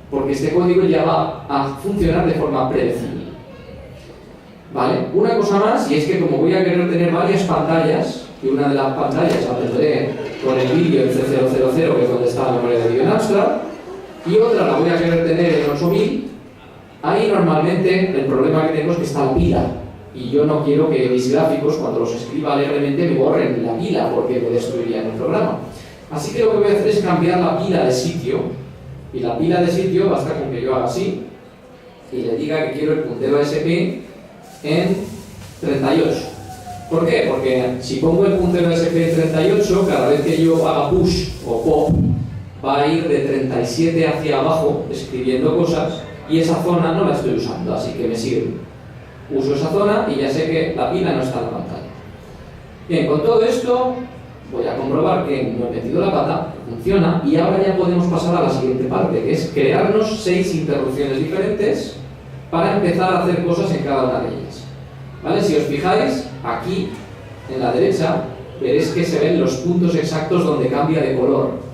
Porque este código ya va a funcionar de forma predecible. ¿Vale? Una cosa más, y es que como voy a querer tener varias pantallas, y una de las pantallas la tendré con el vídeo en C000, que es donde está la memoria de vídeo en Amstrad, y otra la voy a querer tener en 8000, ahí normalmente el problema que tengo es que está la pila, y yo no quiero que mis gráficos, cuando los escriba alegremente, me borren la pila porque me destruirían el programa. Así que lo que voy a hacer es cambiar la pila de sitio, y la pila de sitio basta con que yo haga así, y le diga que quiero el puntero SP en 38. ¿Por qué? Porque si pongo el puntero SP en 38, cada vez que yo haga push o pop, va a ir de 37 hacia abajo escribiendo cosas, y esa zona no la estoy usando, así que me sirve. Uso esa zona y ya sé que la pila no está en la pantalla. Bien, con todo esto voy a comprobar que no he metido la pata, que funciona, y ahora ya podemos pasar a la siguiente parte, que es crearnos 6 interrupciones diferentes para empezar a hacer cosas en cada una de ellas. ¿Vale? Si os fijáis, aquí en la derecha veréis que se ven los puntos exactos donde cambia de color.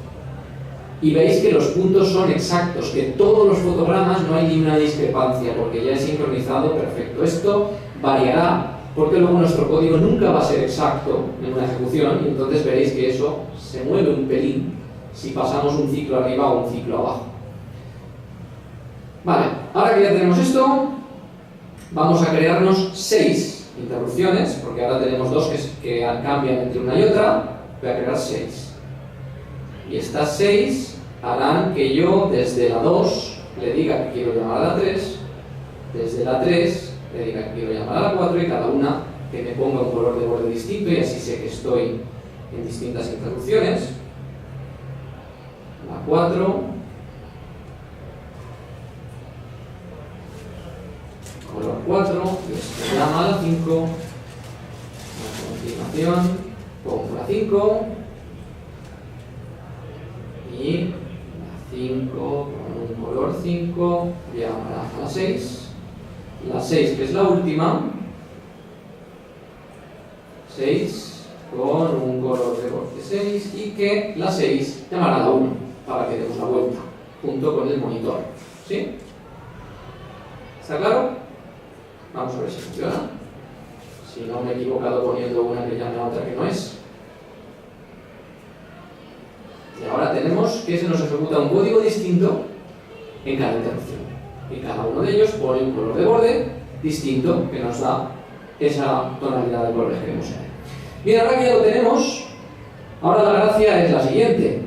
Y veis que los puntos son exactos, que todos los fotogramas no hay ni una discrepancia, porque ya he sincronizado perfecto. Esto variará, porque luego nuestro código nunca va a ser exacto en una ejecución, y entonces veréis que eso se mueve un pelín si pasamos un ciclo arriba o un ciclo abajo. Vale, ahora que ya tenemos esto, vamos a crearnos 6 interrupciones, porque ahora tenemos dos que cambian entre una y otra, voy a crear 6. Y estas 6 harán que yo desde la 2 le diga que quiero llamar a la 3, desde la 3 le diga que quiero llamar a la 4 y cada una que me ponga un color de borde distinto y así sé que estoy en distintas interrupciones. La 4, color 4, y esto llama a la 5, a continuación pongo la 5 y la 5 con un color 5 llamará a la 6, la 6 que es la última, 6 con un color de borde 6 y que la 6 llamará a la 1 para que demos la vuelta junto con el monitor. ¿Sí? ¿Está claro? Vamos a ver si funciona. Si no me he equivocado poniendo una que llame a otra que no es. Y ahora tenemos que se nos ejecuta un código distinto en cada interrupción. Y cada uno de ellos pone un color de borde distinto que nos da esa tonalidad de colores que queremos tener. Bien, ahora que ya lo tenemos, ahora la gracia es la siguiente.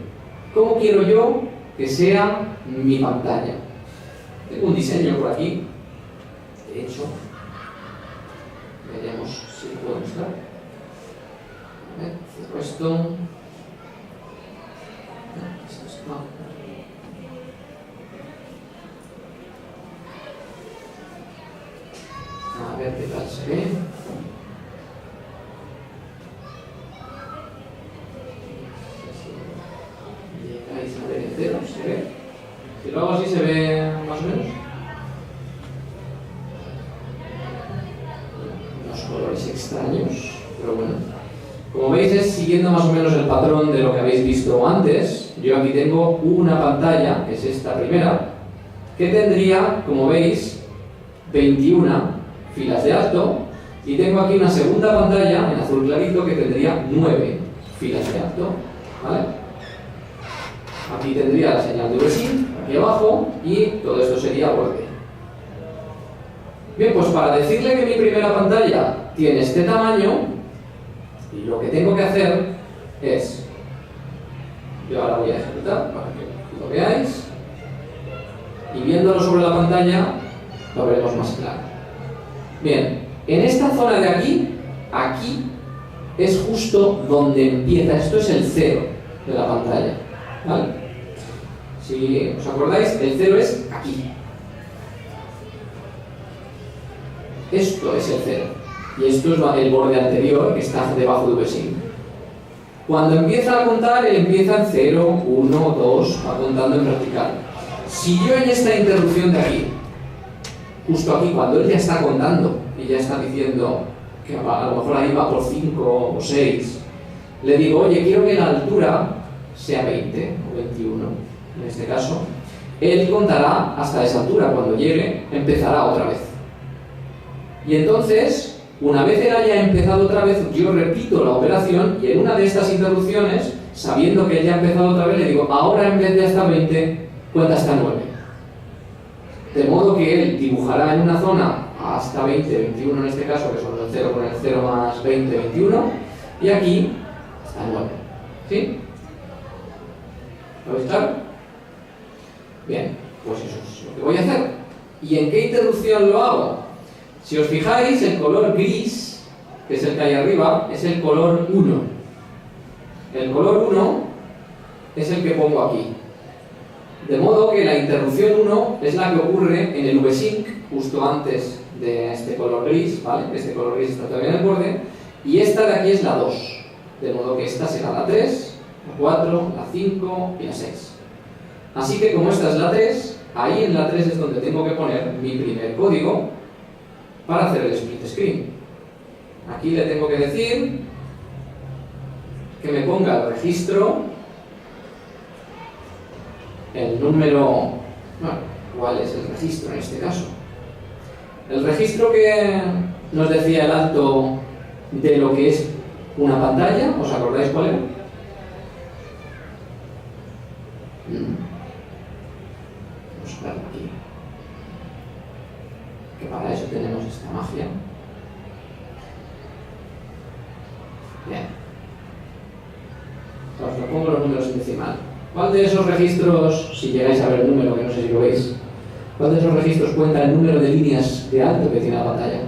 ¿Cómo quiero yo que sea mi pantalla? Tengo un diseño por aquí. De hecho, veremos si lo puedo mostrar. A ver, cierro esto. A ver qué tal se ve. Llegáis a ver entero, ¿se ve? Si lo hago así se ve más o menos. Unos colores extraños, pero bueno. Como veis es siguiendo más o menos el patrón de lo que habéis visto antes. Yo aquí tengo una pantalla, que es esta primera, que tendría, como veis, 21 filas de alto, y tengo aquí una segunda pantalla en azul clarito que tendría 9 filas de alto, ¿vale? Aquí tendría la señal de VSync, aquí abajo, y todo esto sería borde. Bien, pues para decirle que mi primera pantalla tiene este tamaño, y lo que tengo que hacer es, yo ahora voy a ejecutar para que lo veáis, y viéndolo sobre la pantalla lo veremos más claro. Bien, en esta zona de aquí, aquí es justo donde empieza, esto es el 0 de la pantalla, ¿vale? Si os acordáis, el 0 es aquí. Esto es el 0. Y esto es el borde anterior que está debajo de VSync. Cuando empieza a contar, él empieza en 0, 1, 2, va contando en vertical. Si yo en esta interrupción de aquí, justo aquí, cuando él ya está contando y ya está diciendo que a lo mejor ahí va por 5 o 6, le digo, oye, quiero que la altura sea 20 o 21, en este caso, él contará hasta esa altura. Cuando llegue, empezará otra vez. Y entonces, una vez él haya empezado otra vez, yo repito la operación y en una de estas interrupciones, sabiendo que él ya ha empezado otra vez, le digo, ahora en vez de hasta 20, cuenta hasta 9. De modo que él dibujará en una zona hasta 20, 21 en este caso, que son el 0 con el 0 más 20, 21, y aquí hasta 9. ¿Sí? ¿Lo veis claro? Bien, pues eso es lo que voy a hacer. ¿Y en qué interrupción lo hago? Si os fijáis, el color gris, que es el que hay arriba, es el color 1. El color 1 es el que pongo aquí. De modo que la interrupción 1 es la que ocurre en el VSync, justo antes de este color gris, ¿vale? Este color gris está todavía en el borde, y esta de aquí es la 2. De modo que esta será la 3, la 4, la 5 y la 6. Así que como esta es la 3, ahí en la 3 es donde tengo que poner mi primer código para hacer el split screen. Aquí le tengo que decir que me ponga el registro, el número, bueno, ¿cuál es el registro en este caso? El registro que nos decía el alto de lo que es una pantalla, ¿os acordáis cuál era? Vamos a verlo aquí. Que para eso tenemos esta magia. Bien. Os lo pongo los números en decimal. ¿Cuál de esos registros, si llegáis a ver el número, que no sé si lo veis, cuál de esos registros cuenta el número de líneas de alto que tiene la pantalla?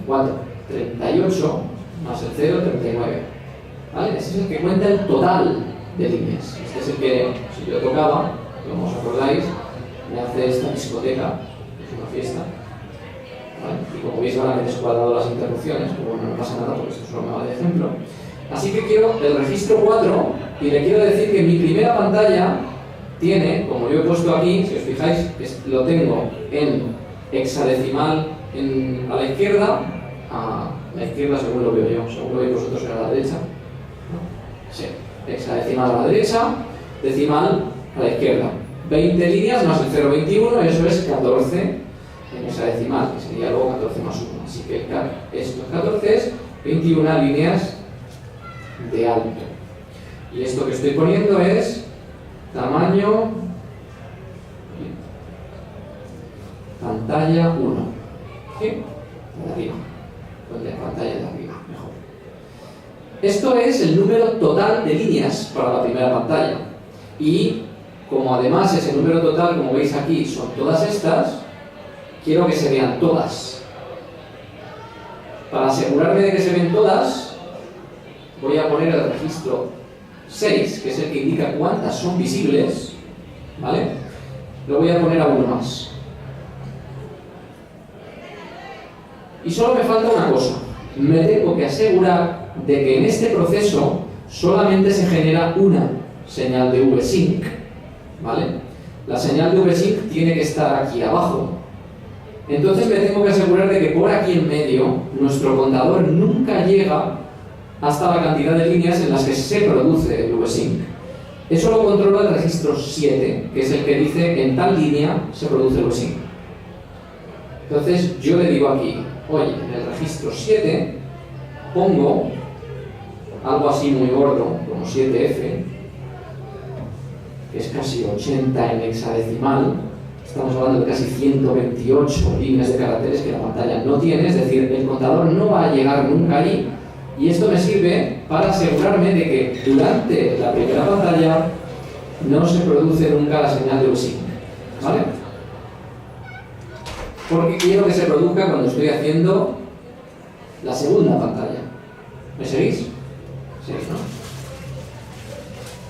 ¿Cuánto? 38 más el 0, 39. ¿Vale? Ese es el que cuenta el total de líneas. Este es el que, si yo tocaba, como os acordáis, me hace esta discoteca, es una fiesta. ¿Vale? Y como veis ahora me he descuadrado las interrupciones, pero bueno, no pasa nada porque esto solo me va de ejemplo. Así que quiero el registro 4 y le quiero decir que mi primera pantalla tiene, como yo he puesto aquí, si os fijáis, lo tengo en hexadecimal a la izquierda según lo veo yo, según lo veis vosotros a la derecha. ¿No? Sí, hexadecimal a la derecha, decimal a la izquierda. 20 líneas más el 0,21, eso es 14 en hexadecimal, que sería luego 14 más 1. Así que estos 14 es 21 líneas de alto. Y esto que estoy poniendo es tamaño pantalla 1. ¿Sí? De arriba. De pantalla de arriba, mejor. Esto es el número total de líneas para la primera pantalla. Y como además ese número total, como veis aquí, son todas estas, quiero que se vean todas. Para asegurarme de que se ven todas, voy a poner el registro 6, que es el que indica cuántas son visibles, ¿vale? Lo voy a poner a uno más. Y solo me falta una cosa. Me tengo que asegurar de que en este proceso solamente se genera una señal de VSync, ¿vale? La señal de VSync tiene que estar aquí abajo. Entonces me tengo que asegurar de que por aquí en medio nuestro contador nunca llega hasta la cantidad de líneas en las que se produce el VSync. Eso lo controla el registro 7, que es el que dice en tal línea se produce el VSync. Entonces yo le digo aquí, oye, en el registro 7 pongo algo así muy gordo, como 7F, que es casi 80 en hexadecimal. Estamos hablando de casi 128 líneas de caracteres que la pantalla no tiene, es decir, el contador no va a llegar nunca ahí. Y esto me sirve para asegurarme de que durante la primera pantalla no se produce nunca la señal de VSync, ¿vale? Porque quiero que se produzca cuando estoy haciendo la segunda pantalla. ¿Me seguís? ¿Seguís, no?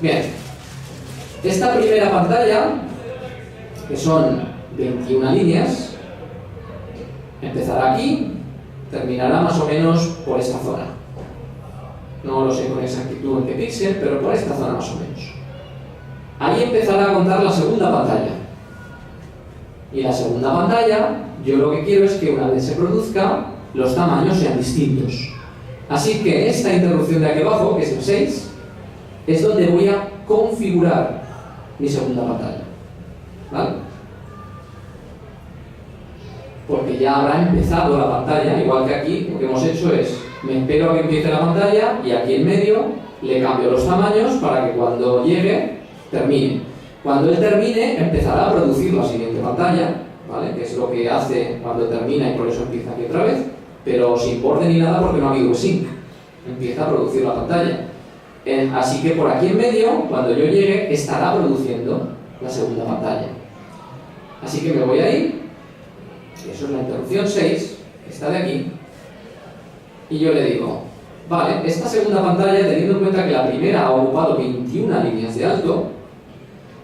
Bien. Esta primera pantalla, que son 21 líneas, empezará aquí, terminará más o menos por esta zona. No lo sé con exactitud en qué píxel, pero por esta zona más o menos. Ahí empezará a contar la segunda pantalla. Y la segunda pantalla, yo lo que quiero es que una vez se produzca, los tamaños sean distintos. Así que en esta interrupción de aquí abajo, que es el 6, es donde voy a configurar mi segunda pantalla. ¿Vale? Porque ya habrá empezado la pantalla, igual que aquí, lo que hemos hecho es, me espero a que empiece la pantalla y aquí en medio le cambio los tamaños para que cuando llegue, termine. Cuando él termine, empezará a producir la siguiente pantalla, ¿vale? Que es lo que hace cuando termina y por eso empieza aquí otra vez, pero sin borde ni nada porque no ha habido sync. Empieza a producir la pantalla. Así que por aquí en medio, cuando yo llegue, estará produciendo la segunda pantalla. Así que me voy a ir, eso es la interrupción 6, que está de aquí, y yo le digo, vale, esta segunda pantalla, teniendo en cuenta que la primera ha ocupado 21 líneas de alto,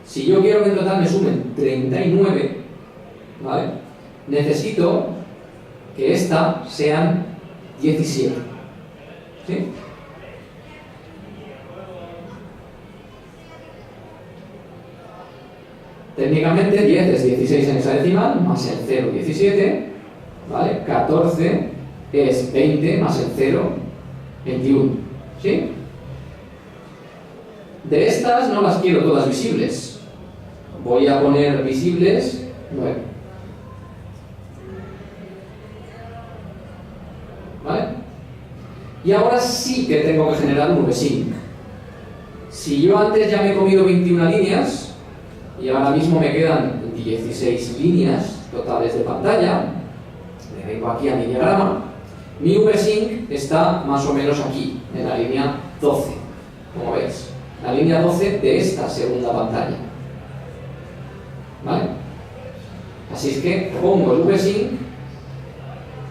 si yo quiero que en total me sumen 39, ¿vale? Necesito que esta sean 17. ¿Sí? Técnicamente 10 es 16 en hexadecimal, más el 0, 17, ¿vale? 14 es 20 más el 0, 21, ¿sí? De estas no las quiero todas visibles. Voy a poner visibles 9. ¿Vale? Y ahora sí que tengo que generar un VSync. Si yo antes ya me he comido 21 líneas, y ahora mismo me quedan 16 líneas totales de pantalla. Le vengo aquí a mi diagrama. Mi VSync está más o menos aquí, en la línea 12, como veis. La línea 12 de esta segunda pantalla. ¿Vale? Así es que pongo el VSync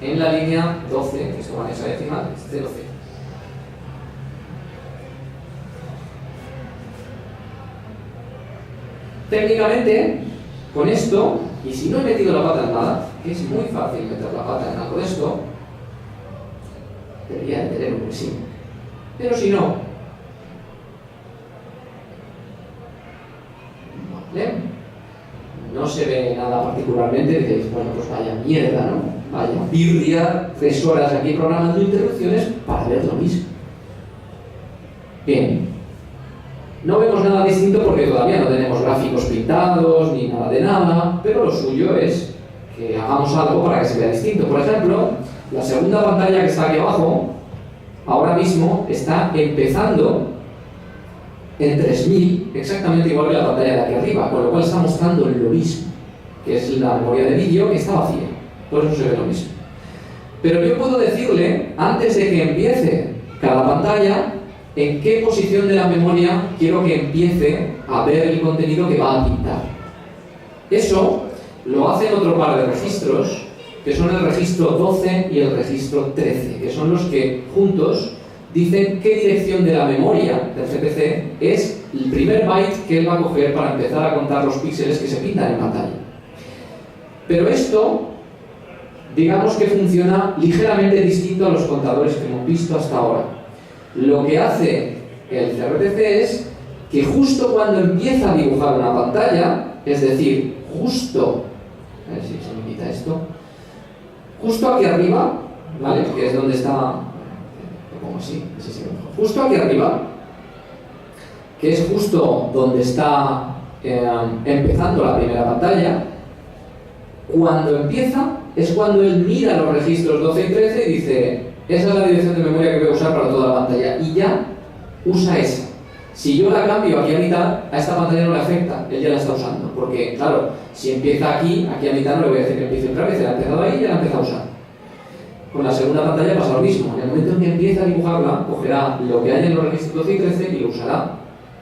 en la línea 12, que esto va en esa decimal, es 0,0. Técnicamente, con esto, y si no he metido la pata en nada, que es muy fácil meter la pata en algo de esto, debería de tener un VSync. Pero si no, ¿vale? No se ve nada particularmente, dices, bueno, pues vaya mierda, ¿no? Vaya birria, 3 horas aquí programando interrupciones para ver lo mismo. Bien. No vemos nada distinto porque todavía no tenemos gráficos pintados ni nada de nada, pero lo suyo es que hagamos algo para que se vea distinto. Por ejemplo, la segunda pantalla que está aquí abajo, ahora mismo está empezando en 3000, exactamente igual que la pantalla de aquí arriba, con lo cual está mostrando lo mismo, que es la memoria de vídeo que está vacía. Por eso se ve lo mismo. Pero yo puedo decirle, antes de que empiece cada pantalla, en qué posición de la memoria quiero que empiece a ver el contenido que va a pintar. Eso lo hacen otro par de registros, que son el registro 12 y el registro 13, que son los que juntos dicen qué dirección de la memoria del GPC es el primer byte que él va a coger para empezar a contar los píxeles que se pintan en pantalla. Pero esto, digamos que funciona ligeramente distinto a los contadores que hemos visto hasta ahora. Lo que hace el gRPC es que justo cuando empieza a dibujar una pantalla, es decir, justo, a ver si se me quita esto, justo aquí arriba, ¿vale? Que es donde está, lo pongo así, así se ve mejor. Justo aquí arriba, que es justo donde está empezando la primera pantalla, cuando empieza es cuando él mira los registros 12 y 13 y dice, esa es la dirección de memoria que voy a usar para toda la pantalla, y ya usa esa. Si yo la cambio aquí a mitad, a esta pantalla no le afecta, él ya la está usando, porque claro, si empieza aquí a mitad no le voy a decir que empiece otra vez, él ha empezado ahí y ya la empieza a usar. Con la segunda pantalla pasa lo mismo, en el momento en que empieza a dibujarla, cogerá lo que hay en los registros 12 y 13 y lo usará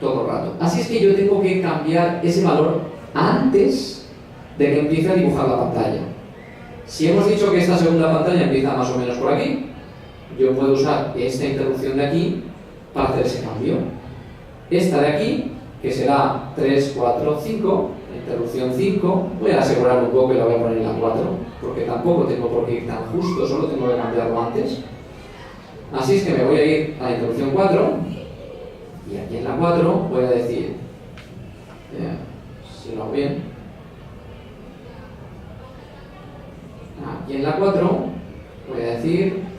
todo el rato. Así es que yo tengo que cambiar ese valor antes de que empiece a dibujar la pantalla. Si hemos dicho que esta segunda pantalla empieza más o menos por aquí, yo puedo usar esta interrupción de aquí para hacer ese cambio. Esta de aquí, que será 3, 4, 5, interrupción 5, voy a asegurar un poco y la voy a poner en la 4, porque tampoco tengo por qué ir tan justo, solo tengo que cambiarlo antes. Así es que me voy a ir a la interrupción 4, y aquí en la 4 voy a decir, si lo hago bien, aquí en la 4 voy a decir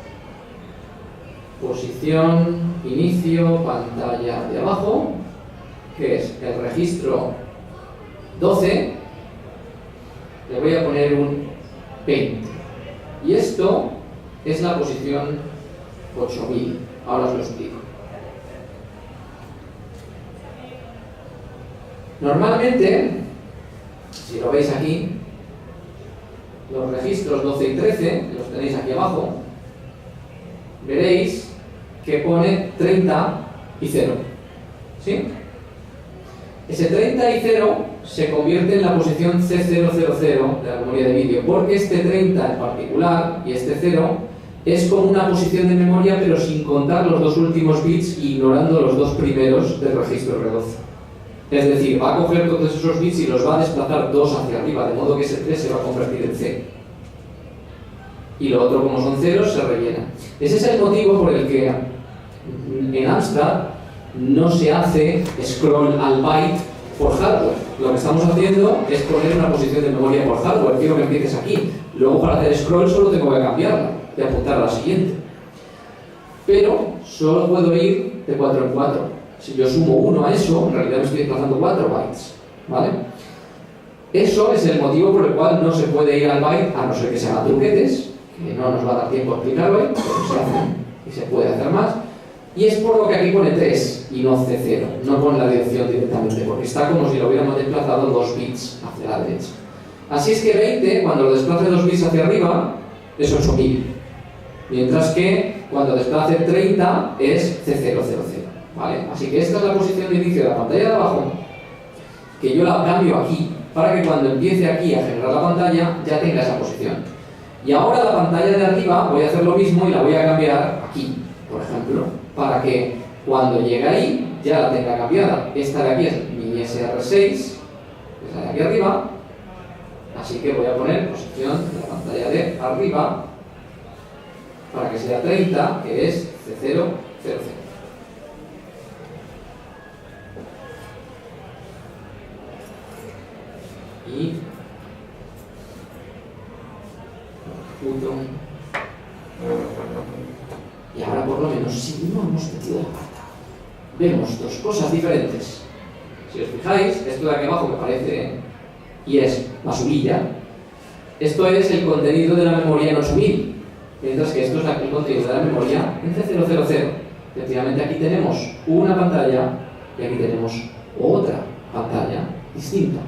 posición, inicio, pantalla de abajo, que es el registro 12, le voy a poner un 20. Y esto es la posición 8000. Ahora os lo explico. Normalmente, si lo veis aquí, los registros 12 y 13, los tenéis aquí abajo, veréis que pone 30 y 0. ¿Sí? Ese 30 y 0 se convierte en la posición C000 de la memoria de vídeo, porque este 30 en particular y este 0 es como una posición de memoria pero sin contar los dos últimos bits y ignorando los dos primeros del registro R12. Es decir, va a coger todos esos bits y los va a desplazar 2 hacia arriba, de modo que ese 3 se va a convertir en C. Y lo otro, como son ceros, se rellena. Ese es el motivo por el que en Amstrad no se hace scroll al byte por hardware. Lo que estamos haciendo es poner una posición de memoria por hardware. Quiero que empieces aquí. Luego, para hacer scroll, solo tengo que cambiarla y apuntar a la siguiente. Pero solo puedo ir de 4 en 4. Si yo sumo 1 a eso, en realidad me estoy desplazando 4 bytes. ¿Vale? Eso es el motivo por el cual no se puede ir al byte, a no ser que se hagan truquetes, que no nos va a dar tiempo a explicarlo, pero se hacen y se puede hacer más. Y es por lo que aquí pone 3 y no C0, no pone la dirección directamente, porque está como si lo hubiéramos desplazado 2 bits hacia la derecha. Así es que 20, cuando lo desplace 2 bits hacia arriba, es 8000. Mientras que cuando desplace 30 es C000, ¿vale? Así que esta es la posición de inicio de la pantalla de abajo, que yo la cambio aquí, para que cuando empiece aquí a generar la pantalla, ya tenga esa posición. Y ahora la pantalla de arriba voy a hacer lo mismo y la voy a cambiar aquí, por ejemplo, para que cuando llegue ahí ya la tenga cambiada. Esta de aquí es mi SR6, que es la de aquí arriba, así que voy a poner posición de la pantalla de arriba para que sea 30, que es C000. Y ejecuto. Y ahora por lo menos, si no hemos metido la pata, vemos dos cosas diferentes. Si os fijáis, esto de aquí abajo que aparece y es basurilla, esto es el contenido de la memoria en 8000, mientras que esto es el contenido de la memoria en C000. Efectivamente aquí tenemos una pantalla y aquí tenemos otra pantalla distinta.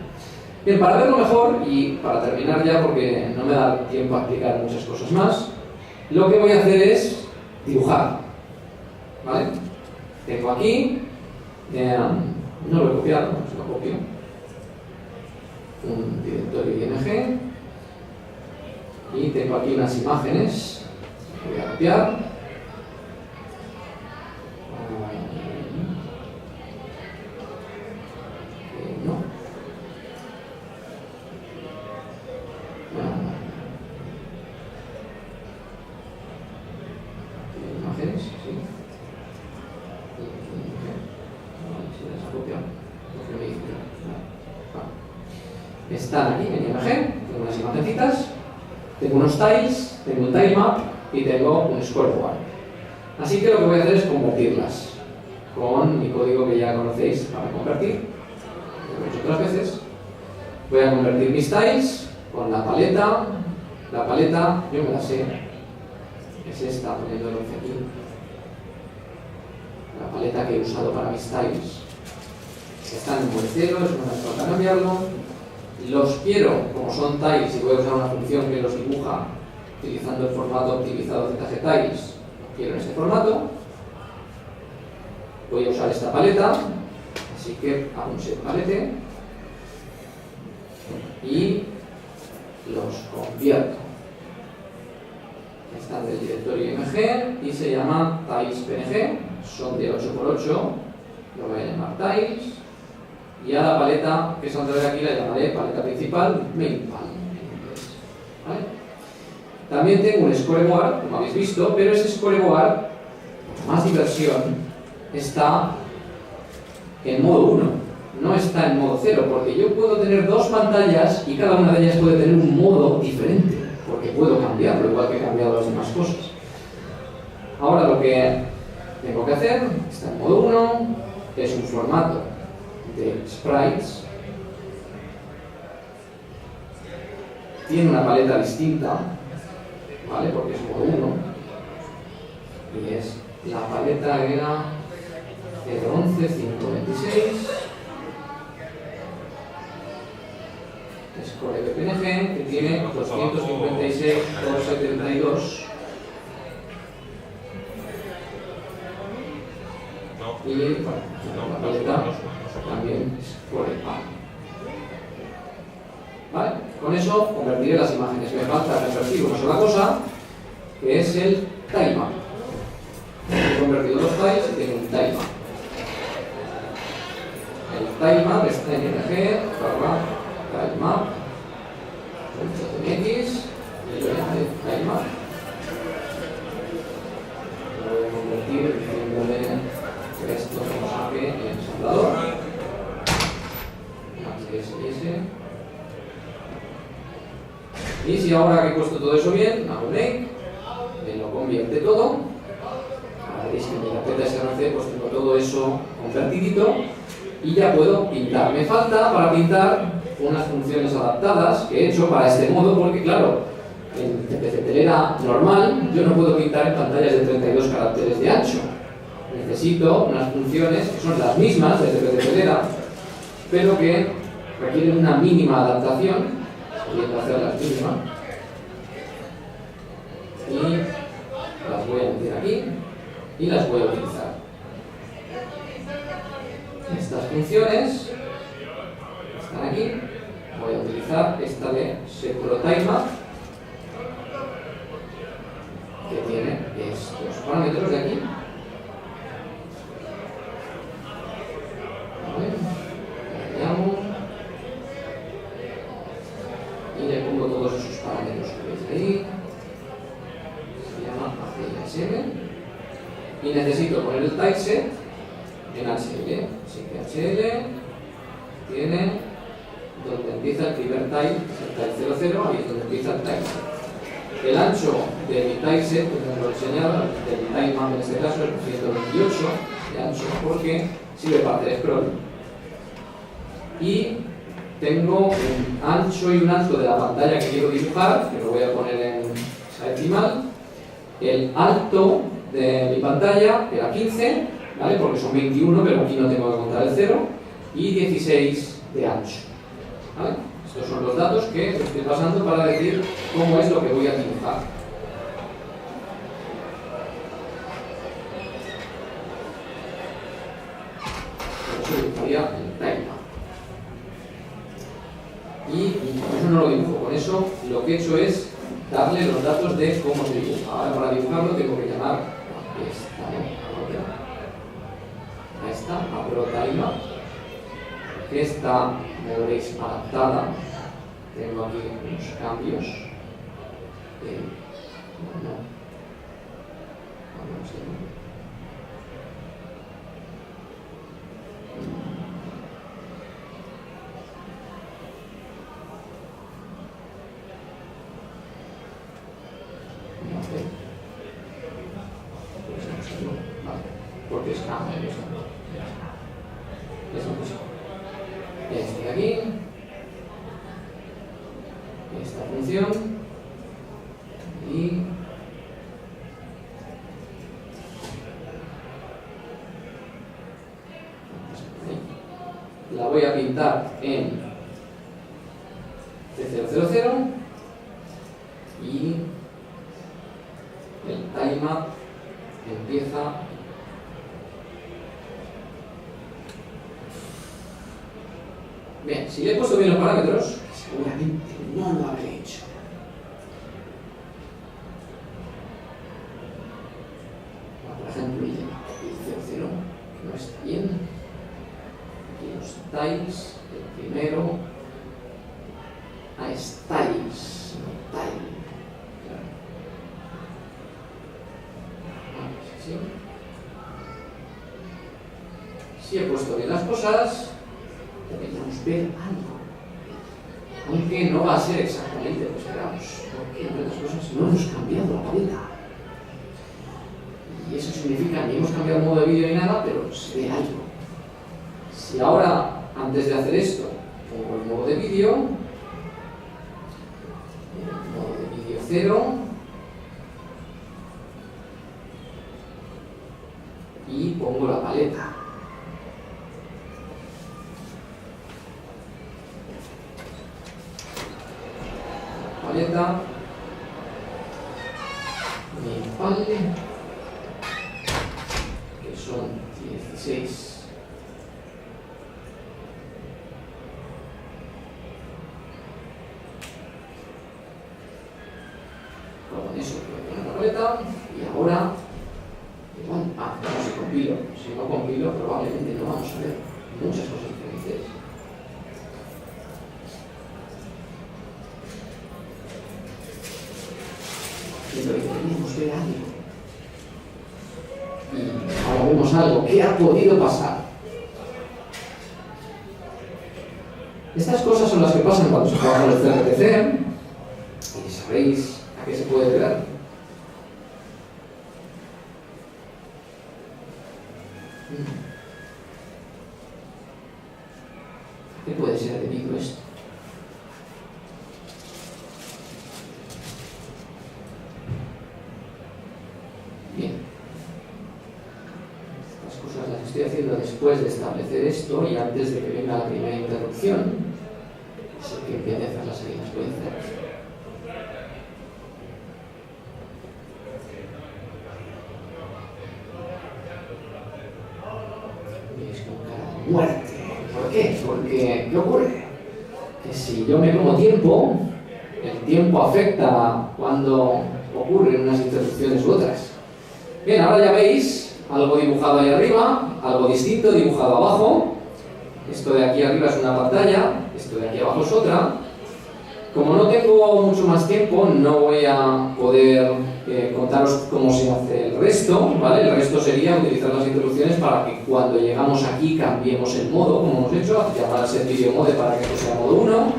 Bien, para verlo mejor y para terminar ya, porque no me da tiempo a explicar muchas cosas más, lo que voy a hacer es dibujar, ¿vale? Tengo aquí, no lo he copiado, se lo copio, un directorio ING, y tengo aquí unas imágenes, voy a copiar, no. Imágenes, sí. Están aquí en imagen, tengo unas imagencitas, tengo unos tiles, tengo un tilemap y tengo un scoreboard. Así que lo que voy a hacer es convertirlas con mi código que ya conocéis para convertir. Lo he hecho otras veces. Voy a convertir mis tiles con la paleta. La paleta, yo me la sé, es esta, poniendo el 11 aquí. La paleta que he usado para mis tiles. Están en buen cero, eso no me hace falta cambiarlo. Los quiero, como son tiles, y voy a usar una función que los dibuja utilizando el formato optimizado ZGTiles, los quiero en este formato. Voy a usar esta paleta, así que hago un set palette y los convierto. Están del directorio IMG y se llama tiles.png, son de 8x8, lo voy a llamar tiles, y a la paleta que saldrá de aquí la llamaré paleta principal, mainpal en inglés, ¿vale? También tengo un scoreboard, como habéis visto, pero ese scoreboard, más diversión, está en modo 1, no está en modo 0, porque yo puedo tener dos pantallas y cada una de ellas puede tener un modo diferente, porque puedo cambiarlo, igual que he cambiado las demás cosas. Ahora lo que tengo que hacer, está en modo 1, es un formato de sprites, tiene una paleta distinta, ¿vale? Porque es modo 1, y es la paleta era R11526, scoreboard.png, que tiene 256.272. Y bueno, la paleta también es por el pan. ¿Vale? Con eso convertiré las imágenes. Me falta convertir una sola cosa, que es el tilemap. He convertido los tiles y tengo un tilemap. El tilemap está en ing/tilemap .mx y lo llamaré tilemap. Lo voy a convertir diciéndole esto como saque en ensamblador, ese. Y si ahora que he puesto todo eso bien, hago break, me lo convierte todo. Ahora veréis que en mi carpeta SRC pues tengo todo eso convertidito y ya puedo pintar. Me falta para pintar unas funciones adaptadas que he hecho para este modo, porque claro, en CPC telera normal yo no puedo pintar en pantallas de 32 caracteres de ancho. necesito unas funciones que son las mismas de TPD-Pelera, pero que requieren una mínima adaptación, pudiendo hacerlas mínimas, y las voy a meter aquí y las voy a utilizar. Estas funciones están aquí. Voy a utilizar esta de SecProTimeUp, que tiene estos parámetros de aquí. Le llamo y le pongo todos esos parámetros que veis ahí. Se llama ACSM y necesito poner el typeset en HL. Así que HL tiene donde empieza el primer type, es el type 00, ahí es donde empieza el typeset. El ancho de mi typeset, como lo he enseñado, de mi timeUp en este caso es 128 de ancho, porque sirve parte de scroll. Y tengo un ancho y un alto de la pantalla que quiero dibujar, que lo voy a poner en hexadecimal. El alto de mi pantalla era 15, ¿vale? Porque son 21, pero aquí no tengo que contar el 0, y 16 de ancho. ¿Vale? Estos son los datos que estoy pasando para decir cómo es lo que voy a dibujar. Por eso dibujaría el timeUp. Y con eso no lo dibujo, con eso lo que he hecho es darle los datos de cómo se dibuja. Ahora para dibujarlo tengo que llamar a esta ProTimeUp, que está, como veréis, adaptada. Tengo aquí unos cambios. Porque es cambio. Este de aquí, esta función y la voy a pintar en C000 y el timeUp empieza . Bien, si le he puesto bien los parámetros, seguramente no lo habré hecho. Por ejemplo, el 00 no está bien. Aquí los types, el primero. Es types, no time. ¿Sí? Si he puesto bien las cosas, deberíamos ver algo, aunque no va a ser exactamente lo que esperamos, porque entre otras cosas no hemos cambiado la paleta y eso significa que ni hemos cambiado el modo de vídeo ni nada, pero se ve algo. Si ahora, antes de hacer esto, pongo el modo de vídeo 0 y pongo la paleta. Paleta, mi pal, que son 16. Con eso pongo la paleta y ahora, igual, no se compilo. Si no compilo, probablemente no vamos a ver muchas cosas diferentes. Pero deberíamos ver algo. Y ahora vemos algo. ¿Qué ha podido pasar? Estas cosas son las que pasan cuando se juega con el CRTC y sabréis a qué se puede deber. ¿Qué puede ser debido a esto? Bien. haciendo después de establecer esto y antes de que venga la primera interrupción, es el que empiece a hacer las salidas. Puede hacer esto. Y es con cara de muerte. ¿Por qué? Porque, ¿qué ocurre? Que si yo me como tiempo, el tiempo afecta cuando ocurren unas interrupciones u otras. Bien, ahora ya veis algo dibujado ahí arriba, algo distinto dibujado abajo. Esto de aquí arriba es una pantalla, esto de aquí abajo es otra. Como no tengo mucho más tiempo, no voy a poder contaros cómo se hace el resto, ¿vale? El resto sería utilizar las interrupciones para que cuando llegamos aquí cambiemos el modo, como hemos hecho, llamar al set video mode para que esto sea modo 1,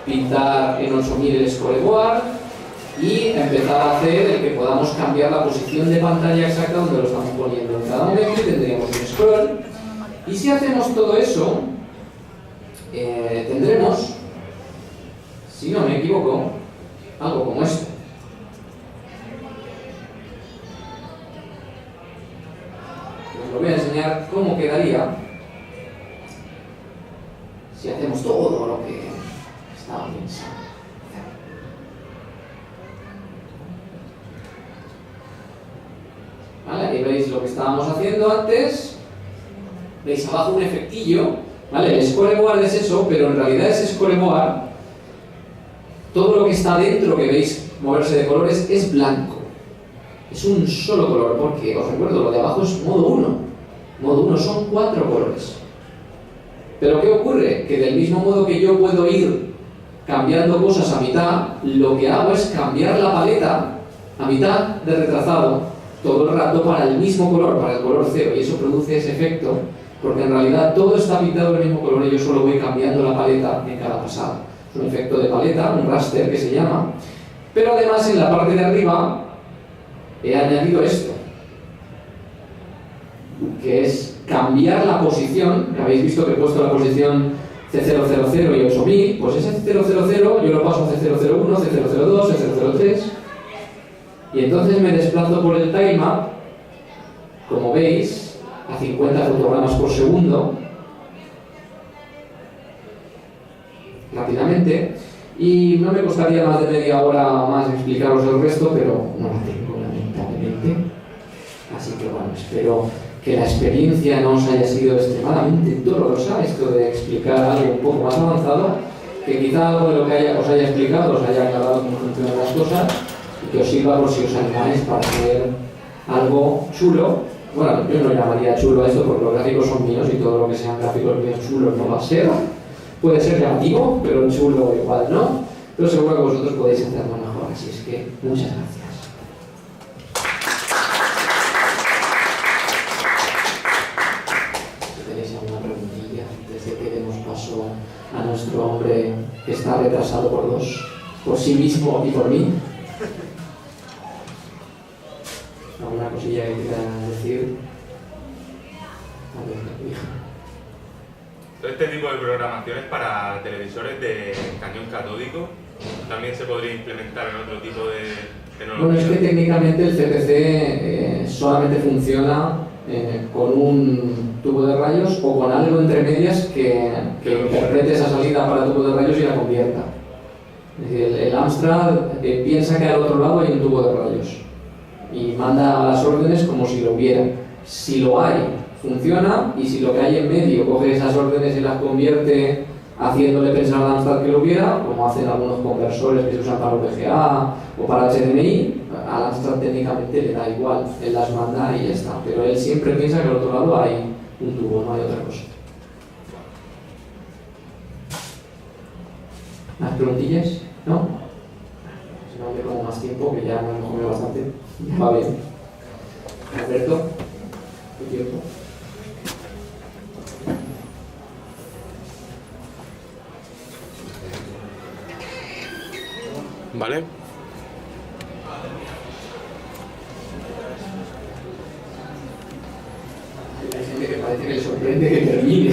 pintar en 8000 el scoreboard y empezar a hacer el que podamos cambiar la posición de pantalla exacta donde lo estamos poniendo. En cada momento tendríamos un scroll y si hacemos todo eso, tendremos, si no me equivoco, algo como esto. Os lo voy a enseñar cómo quedaría si hacemos todo lo que estaba pensando. ¿Vale? Aquí veis lo que estábamos haciendo antes. Veis abajo un efectillo. ¿Vale? El scoreboard es eso, pero en realidad ese scoreboard, todo lo que está dentro que veis moverse de colores es blanco. Es un solo color, porque os recuerdo, lo de abajo es modo 1. Modo 1 son 4 colores. Pero ¿qué ocurre? Que del mismo modo que yo puedo ir cambiando cosas a mitad, lo que hago es cambiar la paleta a mitad de retrasado todo el rato para el mismo color, para el color 0, y eso produce ese efecto, porque en realidad todo está pintado del mismo color y yo solo voy cambiando la paleta en cada pasada. Es un efecto de paleta, un raster que se llama, pero además en la parte de arriba he añadido esto, que es cambiar la posición. Habéis visto que he puesto la posición C000 y 8000, pues ese C000 yo lo paso a C001, C002, C003 y entonces me desplazo por el tilemap, como veis, a 50 fotogramas por segundo rápidamente, y no me costaría más de media hora más explicaros el resto, pero no la tengo lamentablemente. Así que bueno, espero que la experiencia no os haya sido extremadamente dolorosa, esto de explicar algo un poco más avanzado, que quizá algo de lo que os haya explicado os haya aclarado cómo funcionan las cosas y que os sirva por si os animáis para hacer algo chulo. Bueno, yo no llamaría chulo a esto porque los gráficos son míos y todo lo que sean gráficos bien chulos no va a ser. Puede ser llamativo, pero chulo igual no. Pero seguro que vosotros podéis hacerlo mejor, así es que muchas gracias. Antes de que demos paso a nuestro hombre que está retrasado por dos, por sí mismo y por mí. ¿Alguna cosilla que quieran decir? A ver, mi hija. Todo este tipo de programaciones para televisores de cañón catódico también se podría implementar en otro tipo de tecnología. Bueno, es que técnicamente el CPC solamente funciona con un tubo de rayos o con algo entre medias que interprete esa salida para tubo de rayos y la convierta. Es decir, el Amstrad piensa que al otro lado hay un tubo de rayos y manda las órdenes como si lo hubiera. Si lo hay, funciona, y si lo que hay en medio coge esas órdenes y las convierte haciéndole pensar al Amstrad que lo hubiera, como hacen algunos conversores que se usan para VGA o para HDMI, al Amstrad técnicamente le da igual, él las manda y ya está, pero él siempre piensa que al otro lado hay un tubo, no hay otra cosa. ¿Más preguntillas? ¿No? Si no me como más tiempo, que ya me he comido bastante. Va bien. Alberto, ¿tu tiempo? ¿Vale? Hay gente que parece que le sorprende que termine.